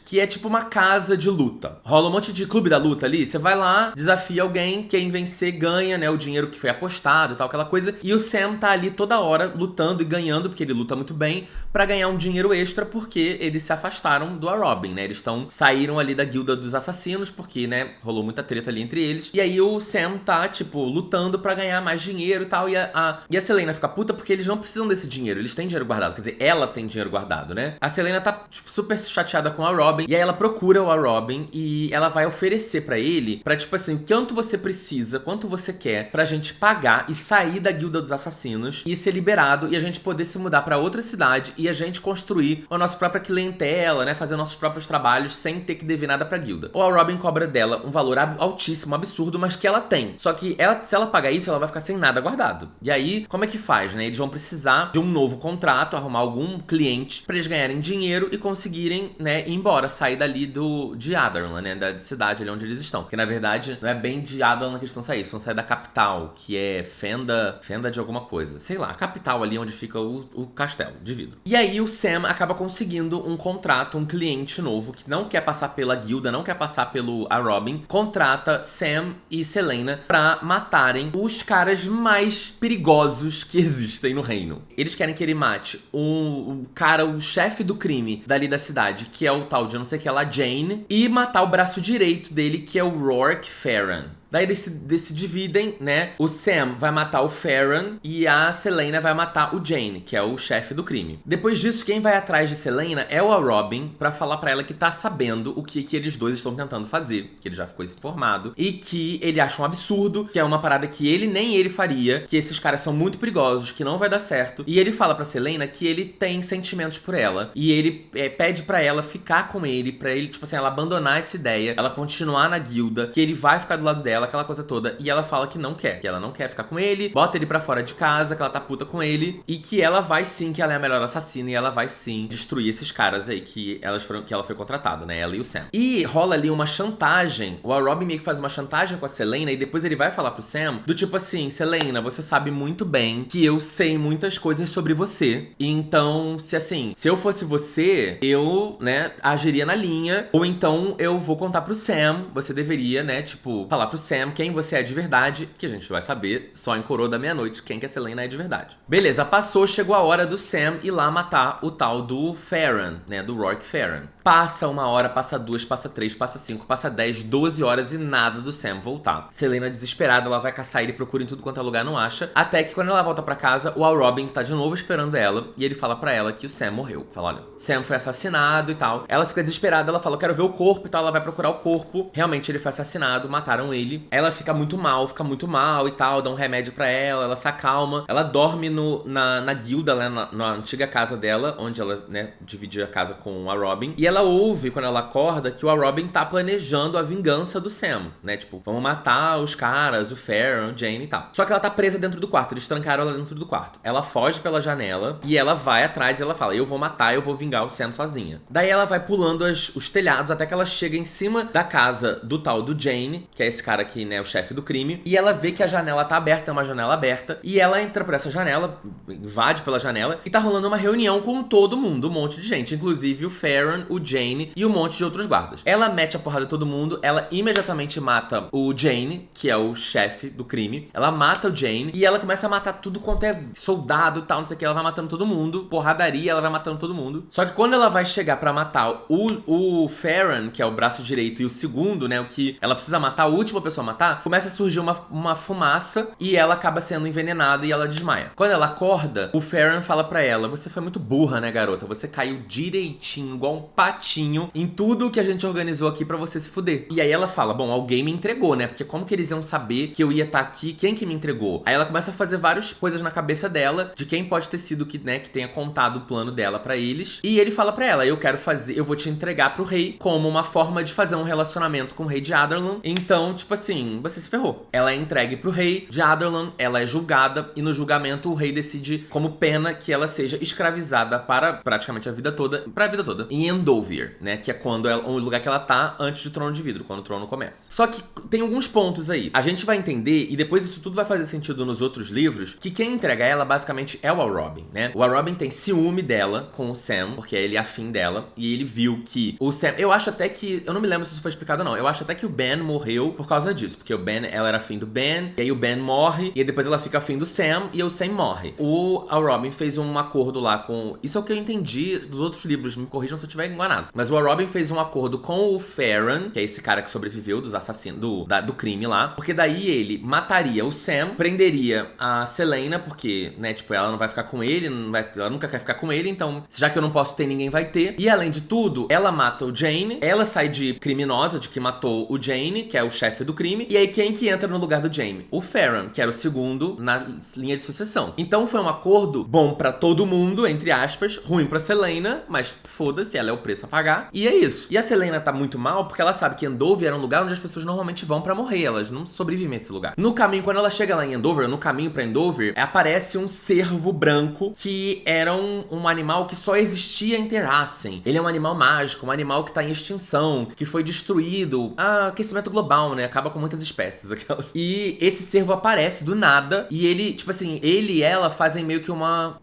S1: que é tipo uma casa de luta. Rola um monte de clube da luta ali, você vai lá, desafia alguém, quem vencer ganha, né, o dinheiro que foi apostado e tal, aquela coisa, e o Sam tá ali toda hora lutando e ganhando, porque ele luta muito bem, pra ganhar um dinheiro extra, porque eles se afastaram do Robin, né, eles saíram ali da guilda dos assassinos, porque, né, rolou muita treta ali entre eles, e aí o Sam tá, tipo, lutando pra ganhar mais dinheiro e tal, e a Celaena fica puta porque eles não precisam desse dinheiro, eles têm dinheiro guardado, quer dizer, ela tem dinheiro guardado, né? A Celaena tá, tipo, super chateada com a Robin, e aí ela procura o Robin e ela vai oferecer pra ele, pra, tipo assim, quanto você precisa, quanto você quer, pra gente pagar e sair da guilda dos assassinos e ser liberado, e a gente poder se mudar pra outra cidade e a gente construir a nossa própria clientela, né? Fazer nossos próprios trabalhos sem ter que dever nada pra guilda. Ou a Robin cobra dela um valor altíssimo, absurdo, mas que ela tem. Só que se ela pagar isso, ela vai ficar sem nada guardado. E aí, como é que faz, né? Eles vão precisar de um novo contrato, arrumar algum cliente pra eles ganharem dinheiro e conseguirem, né, ir embora, sair dali de Adarlan, né? Da cidade ali onde eles estão. Que na verdade não é bem de Adarlan que eles vão sair, eles vão sair da capital, que é Fenda de alguma coisa. Sei lá, a capital ali onde fica o castelo de vidro. E aí o Sam acaba conseguindo um contrato, um cliente novo que não quer passar pela guilda, não quer passar pelo Robin, contrata Sam e Celaena pra matarem os caras mais perigosos que existem no reino. Eles querem que ele mate o cara, o chefe do crime dali da cidade, que é o tal de não sei o que lá, Jane, e matar o braço direito dele, que é o Roark Farren. Daí eles se dividem, né? O Sam vai matar o Farren e a Celaena vai matar o Jane, que é o chefe do crime. Depois disso, quem vai atrás de Celaena é o Robin pra falar pra ela que tá sabendo o que eles dois estão tentando fazer, que ele já ficou informado, e que ele acha um absurdo, que é uma parada que ele nem ele faria, que esses caras são muito perigosos, que não vai dar certo. E ele fala pra Celaena que ele tem sentimentos por ela, e ele pede pra ela ficar com ele, pra ele, tipo assim, ela abandonar essa ideia, ela continuar na guilda, que ele vai ficar do lado dela, aquela coisa toda, e ela fala que não quer, que ela não quer ficar com ele, bota ele pra fora de casa, que ela tá puta com ele, e que ela vai sim, que ela é a melhor assassina, e ela vai sim destruir esses caras aí que ela foi contratada, né, ela e o Sam. E rola ali uma chantagem, o Robin meio que faz uma chantagem com a Celaena, e depois ele vai falar pro Sam, do tipo assim, Celaena, você sabe muito bem que eu sei muitas coisas sobre você, e então, se eu fosse você, eu, né, agiria na linha, ou então eu vou contar pro Sam, você deveria, né, tipo, falar pro Sam quem você é de verdade, que a gente vai saber só em Coroa da Meia-Noite quem que a Celaena é de verdade. Beleza, chegou a hora do Sam ir lá matar o tal do Farren, né, do Roark Farren. Passa 1 hora, passa 2, passa 3, passa 5, passa 10, 12 horas e nada do Sam voltar. Celaena desesperada, ela vai caçar ele, procura em tudo quanto é lugar, não acha. Até que quando ela volta pra casa, o Robin tá de novo esperando ela e ele fala pra ela que o Sam morreu. Fala, olha, Sam foi assassinado e tal. Ela fica desesperada, ela fala, eu quero ver o corpo e tal, ela vai procurar o corpo. Realmente ele foi assassinado, mataram ele. Ela fica muito mal e tal, dá um remédio pra ela se acalma. Ela dorme na guilda, né, na antiga casa dela, onde ela, né, dividia a casa com a Robin. E ela ouve, quando ela acorda, que o Robin tá planejando a vingança do Sam, né? Tipo, vamos matar os caras, o Farren, o Jane e tal. Só que ela tá presa dentro do quarto, eles trancaram ela dentro do quarto. Ela foge pela janela e ela vai atrás e ela fala, eu vou matar, eu vou vingar o Sam sozinha. Daí ela vai pulando os telhados até que ela chega em cima da casa do tal do Jane, que é esse cara que, né, o chefe do crime. E ela vê que a janela tá aberta, é uma janela aberta. E ela entra por essa janela, invade pela janela. E tá rolando uma reunião com todo mundo, um monte de gente. Inclusive o Farron, o Jane e um monte de outros guardas. Ela mete a porrada em todo mundo. Ela imediatamente mata o Jane, que é o chefe do crime. Ela mata o Jane. E ela começa a matar tudo quanto é soldado e tal, não sei o que. Ela vai matando todo mundo. Porradaria, ela vai matando todo mundo. Só que quando ela vai chegar pra matar o Farron, que é o braço direito, e o segundo, né, o que ela precisa matar, a última pessoa a matar, começa a surgir uma fumaça e ela acaba sendo envenenada e ela desmaia. Quando ela acorda, o Farron fala pra ela: você foi muito burra, né, garota? Você caiu direitinho, igual um patinho, em tudo que a gente organizou aqui pra você se fuder. E aí ela fala: bom, alguém me entregou, né? Porque como que eles iam saber que eu ia estar aqui? Quem que me entregou? Aí ela começa a fazer várias coisas na cabeça dela, de quem pode ter sido que, né, que tenha contado o plano dela pra eles. E ele fala pra ela: eu vou te entregar pro rei como uma forma de fazer um relacionamento com o rei de Adarlan. Então, tipo assim, você se ferrou. Ela é entregue pro rei de Adarlan, ela é julgada, e no julgamento o rei decide como pena que ela seja escravizada para praticamente a vida toda, em Endover, né, que é quando o lugar que ela tá antes do Trono de Vidro, quando o trono começa. Só que tem alguns pontos aí. A gente vai entender, e depois isso tudo vai fazer sentido nos outros livros, que quem entrega ela basicamente é o Al Robin, né? O Al Robin tem ciúme dela com o Sam, porque ele é afim dela, e ele viu que o Sam, eu acho até que, eu não me lembro se isso foi explicado ou não, eu acho até que o Ben morreu por causa disso, porque o Ben, ela era afim do Ben, e aí o Ben morre, e aí depois ela fica afim do Sam, e o Sam morre. O Al Robin fez um acordo lá com, isso é o que eu entendi dos outros livros, me corrijam se eu estiver enganado, mas o Al Robin fez um acordo com o Farron, que é esse cara que sobreviveu dos assassinos, do crime lá, porque daí ele mataria o Sam, prenderia a Celaena, porque, né, tipo, ela não vai ficar com ele, ela nunca quer ficar com ele, então, já que eu não posso ter, ninguém vai ter. E além de tudo, ela mata o Jane, ela sai de criminosa, de que matou o Jane, que é o chefe do crime, e aí quem que entra no lugar do Jane? O Farron, que era o segundo na linha de sucessão. Então foi um acordo bom pra todo mundo, entre aspas, ruim pra Celaena, mas foda-se, ela é o preço a pagar, e é isso. E a Celaena tá muito mal porque ela sabe que Endover era um lugar onde as pessoas normalmente vão pra morrer, elas não sobrevivem a esse lugar. No caminho, quando ela chega lá em Endover, no caminho pra Endover, aparece um cervo branco que era um animal que só existia em Terrassen. Ele é um animal mágico, um animal que tá em extinção, que foi destruído. Aquecimento global, né? Acaba com muitas espécies. E esse cervo aparece do nada e ele, tipo assim, ele e ela fazem meio que uma,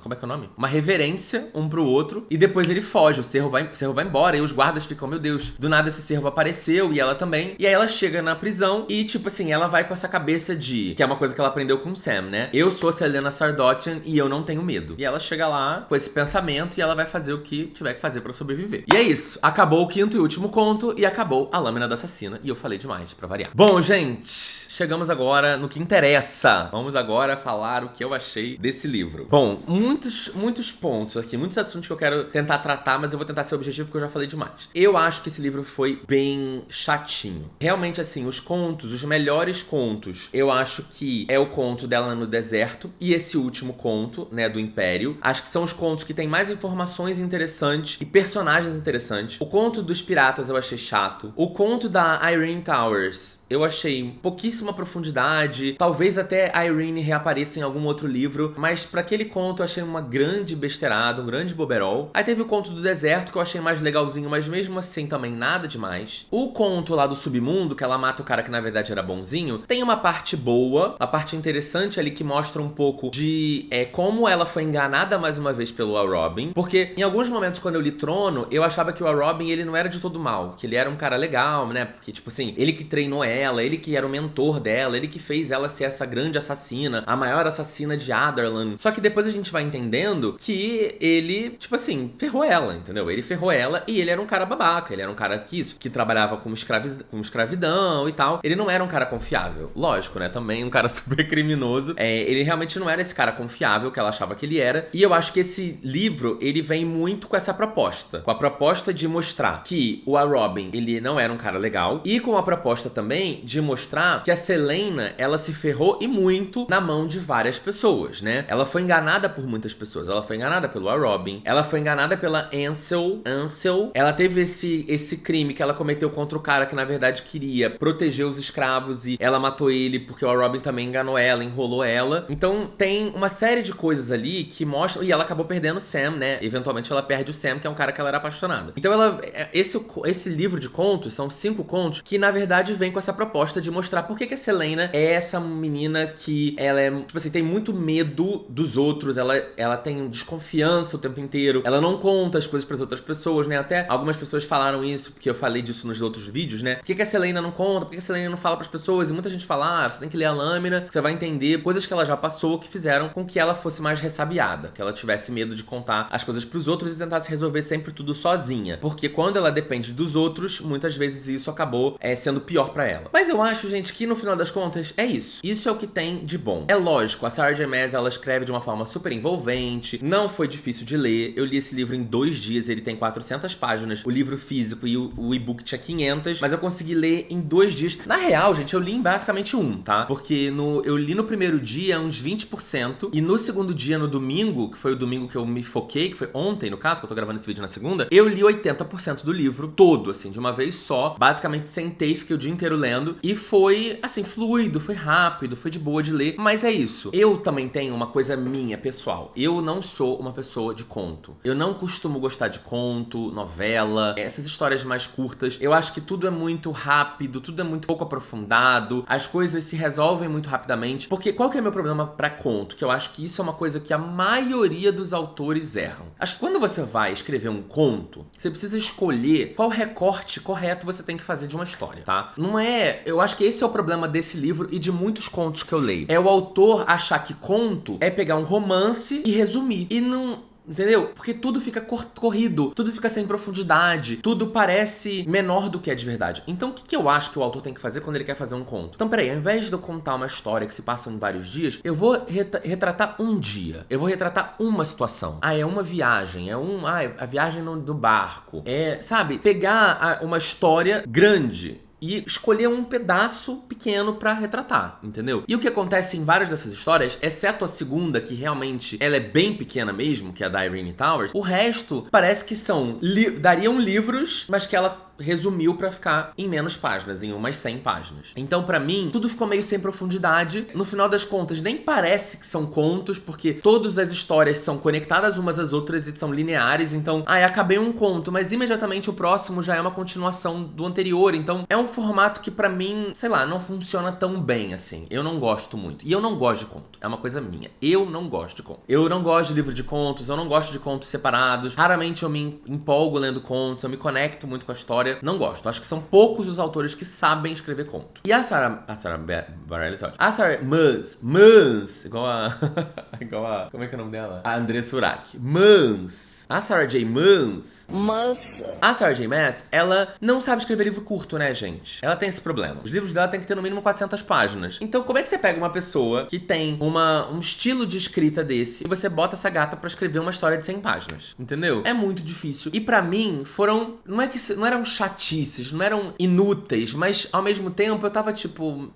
S1: como é que é o nome? Uma reverência um pro outro e depois ele foge, o cervo vai embora e os guardas ficam, meu Deus, do nada esse cervo apareceu e ela também. E aí ela chega na prisão e, tipo assim, ela vai com essa cabeça de, que é uma coisa que ela aprendeu com o Sam, né? Eu sou Celaena Sardotian e eu não tenho medo. E ela chega lá com esse pensamento e ela vai fazer o que tiver que fazer pra sobreviver. E é isso. Acabou o quinto e último conto e acabou a Lâmina da Assassina. E eu falei demais, pra variar. Bom, gente, chegamos agora no que interessa. Vamos agora falar o que eu achei desse livro. Bom, muitos pontos aqui, muitos assuntos que eu quero tentar tratar, mas eu vou tentar ser objetivo porque eu já falei demais. Eu acho que esse livro foi bem chatinho. Realmente, assim, os contos, os melhores contos, eu acho que é o conto dela no deserto e esse último conto, né, do Império. Acho que são os contos que tem mais informações interessantes e personagens interessantes. O conto dos piratas eu achei chato. O conto da Irene Towers eu achei pouquíssima profundidade. Talvez até a Irene reapareça em algum outro livro, mas pra aquele conto eu achei uma grande besteirada, um grande boberol. Aí teve o conto do deserto que eu achei mais legalzinho, mas mesmo assim também nada demais. O conto lá do submundo, que ela mata o cara que na verdade era bonzinho, tem uma parte boa, uma parte interessante ali que mostra um pouco de como ela foi enganada mais uma vez pelo Al Robin, porque em alguns momentos quando eu li Trono, eu achava que o Al Robin ele não era de todo mal, que ele era um cara legal, né, porque tipo assim, ele que treinou ela, ele que era o mentor dela, ele que fez ela ser essa grande assassina, a maior assassina de Adarlan. Só que depois a gente vai entendendo que ele, tipo assim, ferrou ela, entendeu? Ele ferrou ela e ele era um cara babaca, ele era um cara que trabalhava com escravidão e tal. Ele não era um cara confiável, lógico, né? Também um cara super criminoso. Ele realmente não era esse cara confiável que ela achava que ele era. E eu acho que esse livro, ele vem muito com essa proposta. Com a proposta de mostrar que o Al Robin, ele não era um cara legal. E com a proposta também de mostrar que a Celaena, ela se ferrou e muito na mão de várias pessoas, né? Ela foi enganada por muitas pessoas. Ela foi enganada pelo Al Robin. Ela foi enganada pela Ansel. Ela teve esse crime que ela cometeu contra o cara que na verdade queria proteger os escravos e ela matou ele porque o Al Robin também enganou ela, enrolou ela. Então tem uma série de coisas ali que mostram... E ela acabou perdendo o Sam, né? Eventualmente ela perde o Sam, que é um cara que ela era apaixonada. Então esse livro de contos, são 5 contos, que na verdade vem com essa proposta de mostrar por que a Selena é essa menina que ela é, tipo assim, tem muito medo dos outros, ela tem desconfiança o tempo inteiro, ela não conta as coisas pras outras pessoas, né? Até algumas pessoas falaram isso, porque eu falei disso nos outros vídeos, né? Por que a Selena não conta? Por que a Selena não fala pras pessoas? E muita gente fala, você tem que ler a lâmina, você vai entender coisas que ela já passou que fizeram com que ela fosse mais ressabiada, que ela tivesse medo de contar as coisas pros outros e tentasse resolver sempre tudo sozinha. Porque quando ela depende dos outros, muitas vezes isso acabou sendo pior pra ela. Mas eu acho, gente, que no final das contas é isso. Isso é o que tem de bom. É lógico, a Sarah J. Maas, ela escreve de uma forma super envolvente, não foi difícil de ler. Eu li esse livro em 2 dias, ele tem 400 páginas, o livro físico e o e-book tinha 500, mas eu consegui ler em 2 dias. Na real, gente, eu li em basicamente tá? Porque eu li no primeiro dia uns 20%, e no segundo dia, no domingo, que foi o domingo que eu me foquei, que foi ontem, no caso, que eu tô gravando esse vídeo na segunda, eu li 80% do livro todo, assim, de uma vez só. Basicamente sentei, fiquei o dia inteiro lendo, e foi, assim, fluido, foi rápido, foi de boa de ler, mas é isso. Eu também tenho uma coisa minha, pessoal. Eu não sou uma pessoa de conto. Eu não costumo gostar de conto, novela, essas histórias mais curtas. Eu acho que tudo é muito rápido, tudo é muito pouco aprofundado, as coisas se resolvem muito rapidamente. Porque qual que é meu problema pra conto? Que eu acho que isso é uma coisa que a maioria dos autores erram. Acho que quando você vai escrever um conto, você precisa escolher qual recorte correto você tem que fazer de uma história, tá? Não é... Eu acho que esse é o problema desse livro e de muitos contos que eu leio. É o autor achar que conto é pegar um romance e resumir. E não... Entendeu? Porque tudo fica corrido, tudo fica sem profundidade, tudo parece menor do que é de verdade. Então o que eu acho que o autor tem que fazer quando ele quer fazer um conto? Então peraí, ao invés de eu contar uma história que se passa em vários dias, eu vou retratar um dia, eu vou retratar uma situação. É uma viagem, a viagem do barco, sabe? Pegar uma história grande e escolher um pedaço pequeno pra retratar, entendeu? E o que acontece em várias dessas histórias, exceto a segunda, que realmente ela é bem pequena mesmo, que é a da Irene Towers, o resto parece que dariam livros, mas que ela resumiu pra ficar em menos páginas, em umas 100 páginas. Então, pra mim, tudo ficou meio sem profundidade. No final das contas, nem parece que são contos, porque todas as histórias são conectadas umas às outras e são lineares. Então, acabei um conto, mas imediatamente o próximo já é uma continuação do anterior. Então, é um formato que pra mim, sei lá, não funciona tão bem assim. Eu não gosto muito. E eu não gosto de conto. É uma coisa minha. Eu não gosto de conto. Eu não gosto de livro de contos, eu não gosto de contos separados. Raramente eu me empolgo lendo contos, eu me conecto muito com a história. Não gosto. Acho que são poucos os autores que sabem escrever conto. E a Sarah Bareilles, a Sarah Maas, igual a como é que é o nome dela? A Andressa Urach. A Sarah J. Maas. A Sarah J. Maas, ela não sabe escrever livro curto, né, gente? Ela tem esse problema. Os livros dela tem que ter no mínimo 400 páginas. Então, como é que você pega uma pessoa que tem um estilo de escrita desse e você bota essa gata pra escrever uma história de 100 páginas? Entendeu? É muito difícil. E pra mim, não eram chatices, não eram inúteis, mas ao mesmo tempo eu tava tipo...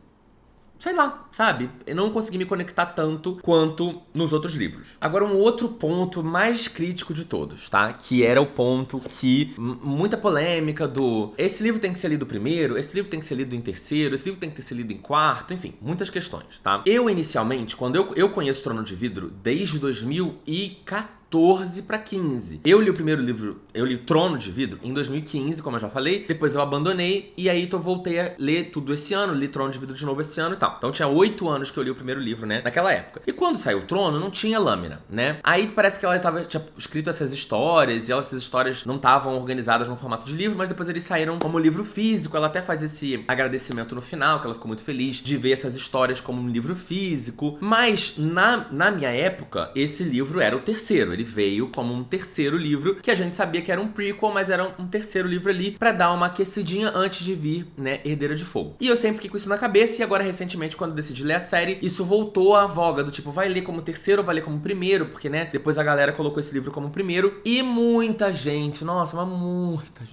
S1: sei lá, sabe? Eu não consegui me conectar tanto quanto nos outros livros. Agora, um outro ponto mais crítico de todos, tá? Que era o ponto que... muita polêmica esse livro tem que ser lido primeiro, esse livro tem que ser lido em terceiro, esse livro tem que ser lido em quarto, enfim, muitas questões, tá? Eu, inicialmente, quando eu conheço Trono de Vidro desde 2014, 14 pra 15. Eu li o primeiro livro, eu li Trono de Vidro em 2015, como eu já falei. Depois eu abandonei e aí eu voltei a ler tudo esse ano. Li Trono de Vidro de novo esse ano e tal. Então tinha 8 anos que eu li o primeiro livro, né? Naquela época. E quando saiu o Trono, não tinha lâmina, né? Aí parece que ela tinha escrito essas histórias e essas histórias não estavam organizadas no formato de livro, mas depois eles saíram como livro físico. Ela até faz esse agradecimento no final, que ela ficou muito feliz de ver essas histórias como um livro físico. Mas na minha época, esse livro era o terceiro. Ele veio como um terceiro livro, que a gente sabia que era um prequel, mas era um terceiro livro ali pra dar uma aquecidinha antes de vir, né, Herdeira de Fogo. E eu sempre fiquei com isso na cabeça, e agora recentemente, quando eu decidi ler a série, isso voltou à voga, do tipo, vai ler como terceiro ou vai ler como primeiro, porque, né, depois a galera colocou esse livro como primeiro, e muita gente, nossa, mas muita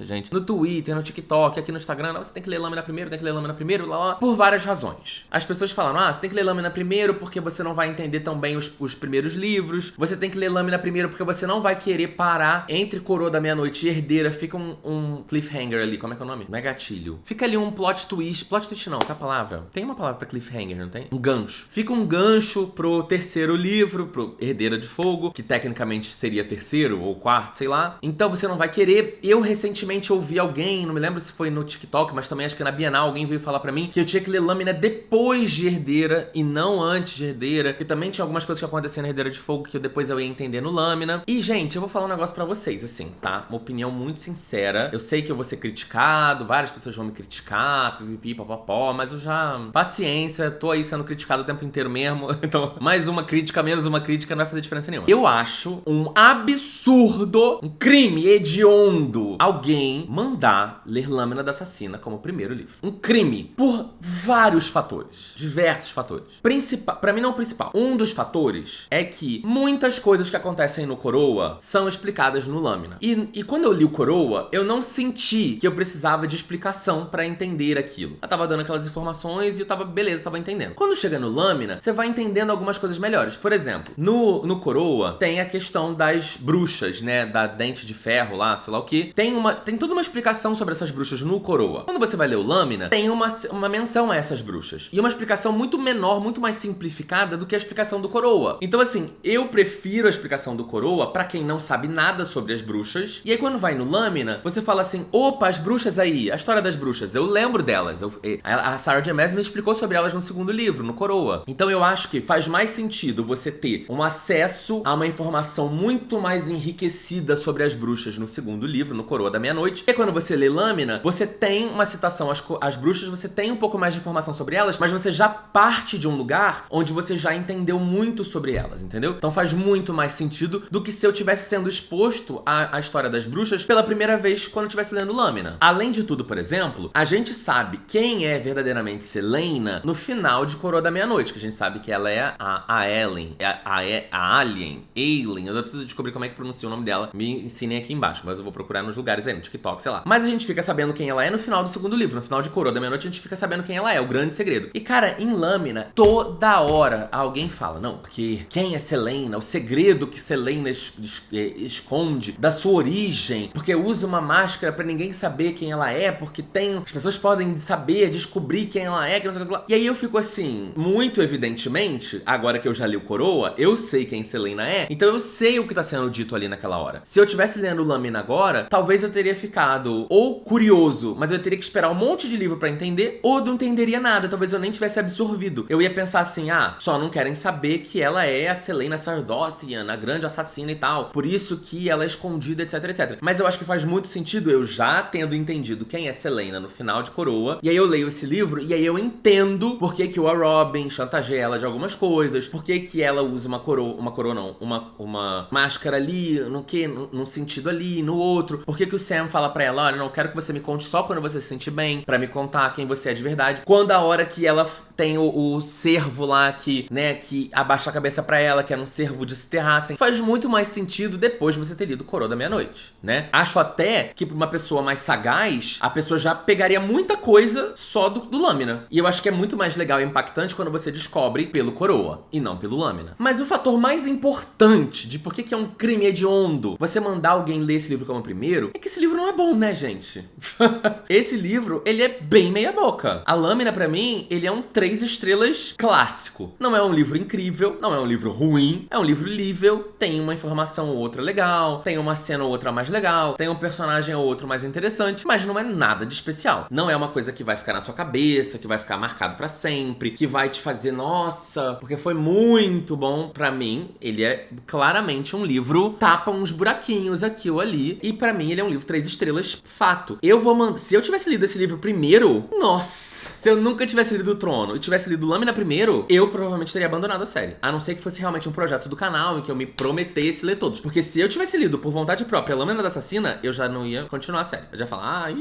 S1: gente, no Twitter, no TikTok, aqui no Instagram, você tem que ler Lâmina primeiro, tem que ler Lâmina primeiro, lá, por várias razões. As pessoas falam, você tem que ler Lâmina primeiro porque você não vai entender tão bem os primeiros livros, livros, você tem que ler Lâmina primeiro, porque você não vai querer parar entre Coroa da Meia-Noite e Herdeira. Fica um cliffhanger ali, como é que é o nome? Não é gatilho. Fica ali um plot twist não, qual é a palavra? Tem uma palavra pra cliffhanger, não tem? Um gancho. Fica um gancho pro terceiro livro, pro Herdeira de Fogo, que tecnicamente seria terceiro ou quarto, sei lá. Então você não vai querer. Eu recentemente ouvi alguém, não me lembro se foi no TikTok, mas também acho que na Bienal, alguém veio falar pra mim que eu tinha que ler Lâmina depois de Herdeira e não antes de Herdeira. E também tinha algumas coisas que aconteciam na Herdeira de Fogo que depois eu ia entender no Lâmina. E, gente, eu vou falar um negócio pra vocês, assim, tá? Uma opinião muito sincera. Eu sei que eu vou ser criticado, várias pessoas vão me criticar, pipipi, papapó, mas eu já... Paciência, tô aí sendo criticado o tempo inteiro mesmo. Então, mais uma crítica, menos uma crítica, não vai fazer diferença nenhuma. Eu acho um absurdo, um crime hediondo, alguém mandar ler Lâmina da Assassina como primeiro livro. Um crime por vários fatores, diversos fatores. Pra mim não o principal. Um dos fatores é que muitas coisas que acontecem no Coroa são explicadas no Lâmina. E quando eu li o Coroa, eu não senti que eu precisava de explicação pra entender aquilo. Eu tava dando aquelas informações e eu tava, beleza, tava entendendo. Quando chega no Lâmina, você vai entendendo algumas coisas melhores. Por exemplo, no Coroa tem a questão das bruxas, né? Da Dente de Ferro lá, sei lá o que. Tem toda uma explicação sobre essas bruxas no Coroa. Quando você vai ler o Lâmina, tem uma menção a essas bruxas. E uma explicação muito menor, muito mais simplificada do que a explicação do Coroa. Então, assim, eu prefiro a explicação do Coroa pra quem não sabe nada sobre as bruxas. E aí, quando vai no Lâmina, você fala assim, opa, as bruxas aí, a história das bruxas, eu lembro delas. A Sarah J. Maas me explicou sobre elas no segundo livro, no Coroa. Então, eu acho que faz mais sentido você ter um acesso a uma informação muito mais enriquecida sobre as bruxas no segundo livro, no Coroa da Meia-Noite. E quando você lê Lâmina, você tem uma citação às bruxas, você tem um pouco mais de informação sobre elas, mas você já parte de um lugar onde você já entendeu muito sobre elas, entendeu? Então faz muito mais sentido do que se eu tivesse sendo exposto à história das bruxas pela primeira vez quando eu estivesse lendo Lâmina. Além de tudo, por exemplo, a gente sabe quem é verdadeiramente Celaena no final de Coroa da Meia-Noite, que a gente sabe que ela é a Ellen, a Alien, eu não preciso descobrir como é que pronuncia o nome dela, me ensinem aqui embaixo, mas eu vou procurar nos lugares aí, no TikTok, sei lá. Mas a gente fica sabendo quem ela é no final do segundo livro, no final de Coroa da Meia-Noite a gente fica sabendo quem ela é, o grande segredo. E cara, em Lâmina, toda hora alguém fala, não, porque quem é Celaena, o segredo que Celaena esconde da sua origem, porque usa uma máscara pra ninguém saber quem ela é, porque as pessoas podem saber, descobrir quem ela é, que não sei o que lá. E aí eu fico assim, muito evidentemente, agora que eu já li o Coroa, eu sei quem Celaena é, então eu sei o que tá sendo dito ali naquela hora. Se eu tivesse lendo Lâmina agora, talvez eu teria ficado ou curioso, mas eu teria que esperar um monte de livro pra entender, ou não entenderia nada, talvez eu nem tivesse absorvido. Eu ia pensar assim, só não querem saber que ela é a Celaena Sardothien, a grande assassina e tal, por isso que ela é escondida, etc, etc. Mas eu acho que faz muito sentido eu já tendo entendido quem é Celaena no final de Coroa, e aí eu leio esse livro, e aí eu entendo por que o Robin chantageia ela de algumas coisas, por que ela usa uma máscara ali, num sentido ali, no outro, por que o Sam fala pra ela, olha, não quero que você me conte só quando você se sentir bem, pra me contar quem você é de verdade. Quando a hora que ela tem o cervo lá que abaixa a cabeça pra ela, que era um cervo de Terrassen, faz muito mais sentido depois de você ter lido Coroa da Meia-Noite, né? Acho até que pra uma pessoa mais sagaz, a pessoa já pegaria muita coisa só do Lâmina. E eu acho que é muito mais legal e impactante quando você descobre pelo Coroa e não pelo Lâmina. Mas o fator mais importante de por que é um crime hediondo você mandar alguém ler esse livro como primeiro é que esse livro não é bom, né, gente? Esse livro, ele é bem meia boca. A Lâmina, pra mim, ele é um 3 estrelas clássico. Não é um livro incrível, não é um livro ruim, é um livro lível, tem uma informação ou outra legal, tem uma cena ou outra mais legal, tem um personagem ou outro mais interessante, mas não é nada de especial. Não é uma coisa que vai ficar na sua cabeça, que vai ficar marcado pra sempre, que vai te fazer, nossa, porque foi muito bom. Pra mim, ele é claramente um livro, tapa uns buraquinhos aqui ou ali, e pra mim ele é um livro 3 estrelas, fato. Se eu tivesse lido esse livro primeiro, nossa, se eu nunca tivesse lido O Trono e tivesse lido Lâmina primeiro, eu provavelmente teria abandonado a série. A não ser que fosse realmente um projeto do canal em que eu me prometesse ler todos. Porque se eu tivesse lido por vontade própria Lâmina da Assassina, eu já não ia continuar a série. Eu já ia falar,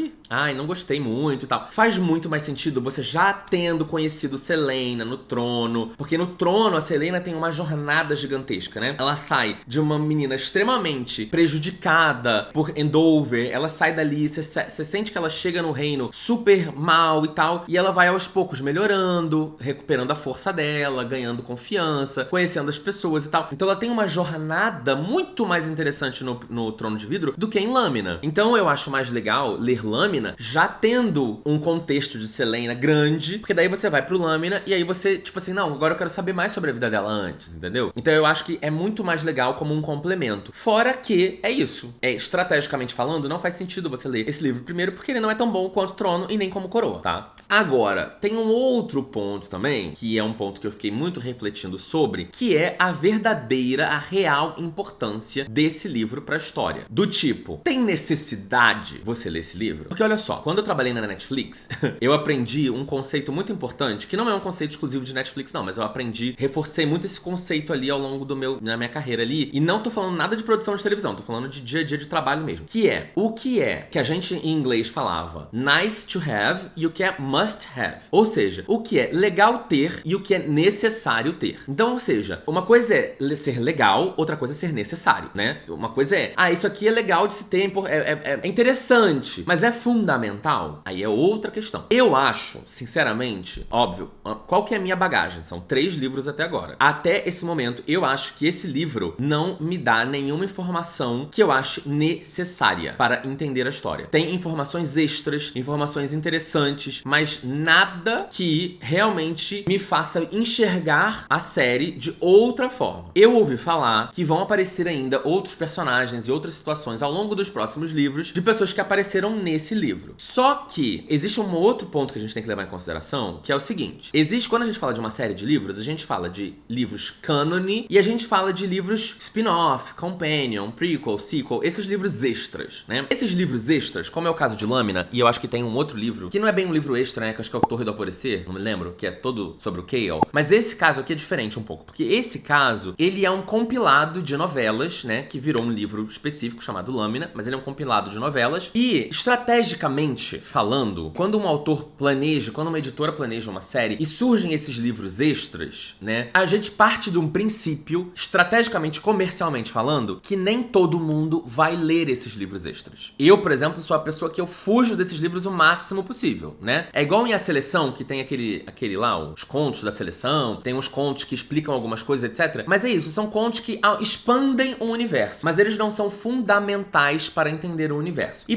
S1: não gostei muito e tal. Faz muito mais sentido você já tendo conhecido Celaena no Trono. Porque no Trono, a Celaena tem uma jornada gigantesca, né? Ela sai de uma menina extremamente prejudicada por Endover. Ela sai dali, você sente que ela chega no reino super mal e tal. E ela ela vai aos poucos melhorando, recuperando a força dela, ganhando confiança, conhecendo as pessoas e tal. Então ela tem uma jornada muito mais interessante no Trono de Vidro do que em Lâmina. Então eu acho mais legal ler Lâmina já tendo um contexto de Celaena grande, porque daí você vai pro Lâmina e aí você, tipo assim, não, agora eu quero saber mais sobre a vida dela antes, entendeu? Então eu acho que é muito mais legal como um complemento. Fora que, é isso, estrategicamente falando, não faz sentido você ler esse livro primeiro, porque ele não é tão bom quanto Trono e nem como Coroa, tá? Agora, tem um outro ponto também, que é um ponto que eu fiquei muito refletindo sobre, que é a verdadeira, a real importância desse livro pra história. Do tipo, tem necessidade você ler esse livro? Porque olha só, quando eu trabalhei na Netflix, eu aprendi um conceito muito importante, que não é um conceito exclusivo de Netflix não, mas eu aprendi, reforcei muito esse conceito ali ao longo na minha carreira ali, e não tô falando nada de produção de televisão, tô falando de dia a dia de trabalho mesmo, que a gente em inglês falava nice to have e o que é must have. Ou seja, o que é legal ter e o que é necessário ter. Então, ou seja, uma coisa é ser legal, outra coisa é ser necessário, né? Uma coisa é, isso aqui é legal de se ter, é interessante, mas é fundamental? Aí é outra questão. Eu acho, sinceramente, óbvio, qual que é a minha bagagem? São 3 livros até agora. Até esse momento, eu acho que esse livro não me dá nenhuma informação que eu ache necessária para entender a história. Tem informações extras, informações interessantes, mas nada que realmente me faça enxergar a série de outra forma. Eu ouvi falar que vão aparecer ainda outros personagens e outras situações ao longo dos próximos livros de pessoas que apareceram nesse livro. Só que existe um outro ponto que a gente tem que levar em consideração, que é o seguinte. Quando a gente fala de uma série de livros, a gente fala de livros cânone e a gente fala de livros spin-off, companion, prequel, sequel, esses livros extras, né? Esses livros extras, como é o caso de Lâmina, e eu acho que tem um outro livro, que não é bem um livro extra, né? Que eu acho que é o Torre do Alvorecer, não me lembro, que é todo sobre o Chaol. Mas esse caso aqui é diferente um pouco, porque esse caso, ele é um compilado de novelas, né? Que virou um livro específico chamado Lâmina, mas ele é um compilado de novelas. E, estrategicamente falando, quando um autor planeja, quando uma editora planeja uma série e surgem esses livros extras, né? A gente parte de um princípio, estrategicamente, comercialmente falando, que nem todo mundo vai ler esses livros extras. Eu, por exemplo, sou a pessoa que eu fujo desses livros o máximo possível, né? É igual em A Seleção, que tem aquele lá, os contos da seleção, tem uns contos que explicam algumas coisas, etc. Mas é isso, são contos que expandem o universo, mas eles não são fundamentais para entender o universo. E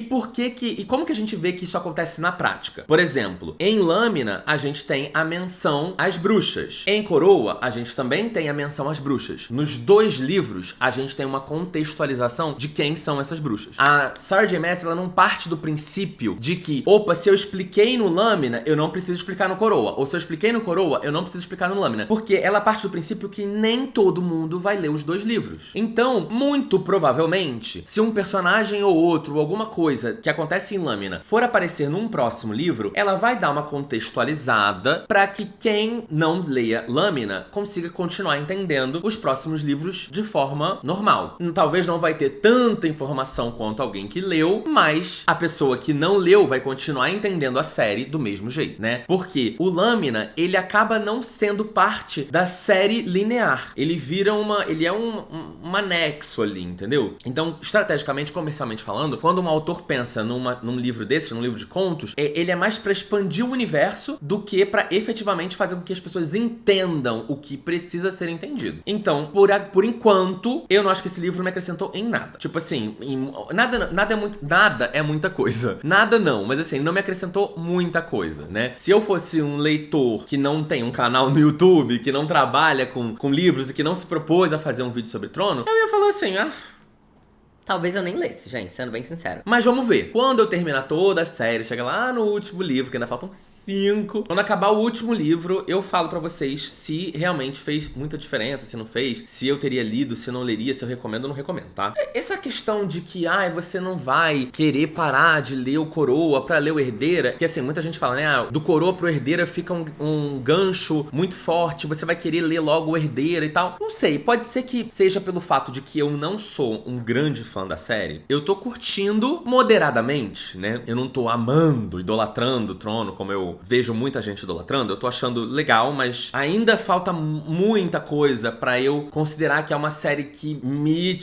S1: como que a gente vê que isso acontece na prática? Por exemplo, em Lâmina, a gente tem a menção às bruxas. Em Coroa, a gente também tem a menção às bruxas. Nos 2 livros, a gente tem uma contextualização de quem são essas bruxas. A Sarah J. Maas, ela não parte do princípio de que, se eu expliquei no Lâmina, eu não preciso explicar no Coroa. Ou se eu expliquei no Coroa, eu não preciso explicar no Lâmina. Porque ela parte do princípio que nem todo mundo vai ler os 2 livros. Então, muito provavelmente, se um personagem ou outro, ou alguma coisa que acontece em Lâmina, for aparecer num próximo livro, ela vai dar uma contextualizada para que quem não leia Lâmina consiga continuar entendendo os próximos livros de forma normal. Talvez não vai ter tanta informação quanto alguém que leu, mas a pessoa que não leu vai continuar entendendo a série do mesmo jeito, né? Porque o Lâmina, ele acaba não sendo parte da série linear. Ele vira ele é um anexo ali, entendeu? Então, estrategicamente, comercialmente falando, quando um autor pensa num livro desse, num livro de contos, ele é mais pra expandir o universo do que pra efetivamente fazer com que as pessoas entendam o que precisa ser entendido. Então, por enquanto, eu não acho que esse livro me acrescentou em nada. Tipo assim, nada é muita coisa. Nada não, mas assim, não me acrescentou muita coisa, né? Se eu fosse um leitor que não tem um canal no YouTube, que não trabalha com livros e que não se propôs a fazer um vídeo sobre Trono, eu ia falar assim,
S2: Talvez eu nem lesse, gente, sendo bem sincero.
S1: Mas vamos ver. Quando eu terminar toda a série, chega lá no último livro, que ainda faltam 5. Quando acabar o último livro, eu falo pra vocês se realmente fez muita diferença, se não fez, se eu teria lido, se não leria, se eu recomendo ou não recomendo, tá? Essa questão de que, você não vai querer parar de ler o Coroa pra ler o Herdeira, que assim, muita gente fala, né, do Coroa pro Herdeira fica um gancho muito forte, você vai querer ler logo o Herdeira e tal. Não sei, pode ser que seja pelo fato de que eu não sou um grande fã da série. Eu tô curtindo moderadamente, né? Eu não tô amando, idolatrando o Trono, como eu vejo muita gente idolatrando. Eu tô achando legal, mas ainda falta muita coisa pra eu considerar que é uma série que me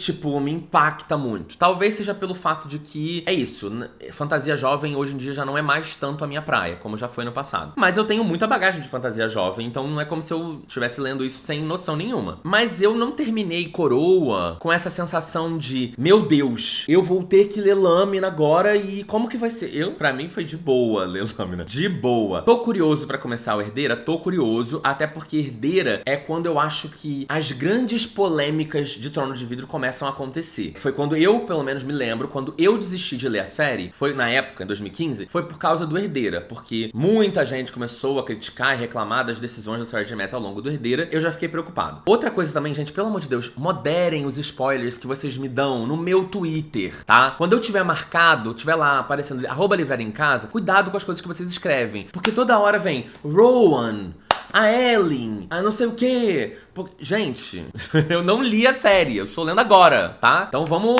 S1: impacta muito. Talvez seja pelo fato de que, é isso, fantasia jovem hoje em dia já não é mais tanto a minha praia, como já foi no passado. Mas eu tenho muita bagagem de fantasia jovem, então não é como se eu estivesse lendo isso sem noção nenhuma. Mas eu não terminei Coroa com essa sensação de, meu Deus, eu vou ter que ler Lâmina agora e como que vai ser? Pra mim foi de boa ler Lâmina. De boa. Tô curioso pra começar o Herdeira? Tô curioso, até porque Herdeira é quando eu acho que as grandes polêmicas de Trono de Vidro começam a acontecer. Foi quando eu, pelo menos me lembro, quando eu desisti de ler a série, foi na época, em 2015, foi por causa do Herdeira, porque muita gente começou a criticar e reclamar das decisões do Sr. James ao longo do Herdeira, eu já fiquei preocupado. Outra coisa também, gente, pelo amor de Deus, moderem os spoilers que vocês me dão no meu Twitter, tá? Quando eu tiver marcado, tiver lá aparecendo @livraria em casa, cuidado com as coisas que vocês escrevem, porque toda hora vem Rowan, a Ellen, a não sei o quê. Gente, eu não li a série, eu estou lendo agora, tá? Então vamos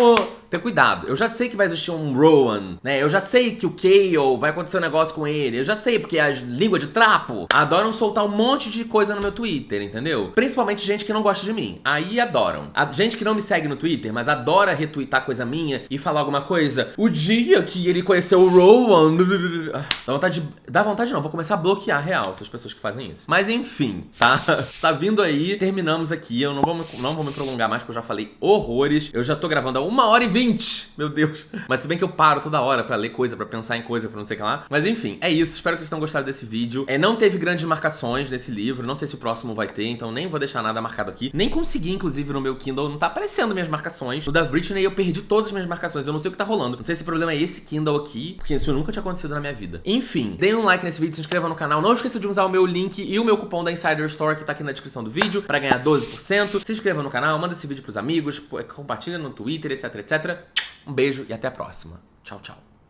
S1: ter cuidado. Eu já sei que vai existir um Rowan, né? Eu já sei que o Kael vai acontecer um negócio com ele. Eu já sei, porque a língua de trapo adoram soltar um monte de coisa no meu Twitter, entendeu? Principalmente gente que não gosta de mim. Aí adoram. A gente que não me segue no Twitter, mas adora retweetar coisa minha e falar alguma coisa. O dia que ele conheceu o Rowan... Dá vontade não, vou começar a bloquear real essas pessoas que fazem isso. Mas enfim, tá? Está vindo aí, terminamos aqui. Eu não vou me prolongar mais, porque eu já falei horrores. Eu já tô gravando há 1h20. Meu Deus. Mas se bem que eu paro toda hora pra ler coisa, pra pensar em coisa, pra não sei o que lá. Mas enfim, é isso. Espero que vocês tenham gostado desse vídeo. Não teve grandes marcações nesse livro. Não sei se o próximo vai ter, então nem vou deixar nada marcado aqui. Nem consegui, inclusive, no meu Kindle. Não tá aparecendo minhas marcações. No da Britney eu perdi todas as minhas marcações. Eu não sei o que tá rolando. Não sei se o problema é esse Kindle aqui, porque isso nunca tinha acontecido na minha vida. Enfim, deem um like nesse vídeo, se inscreva no canal. Não esqueça de usar o meu link e o meu cupom da Insider Store, que tá aqui na descrição do vídeo, pra ganhar 12%. Se inscreva no canal, manda esse vídeo pros amigos, compartilha no Twitter, etc, etc. Um beijo e até a próxima. Tchau, tchau.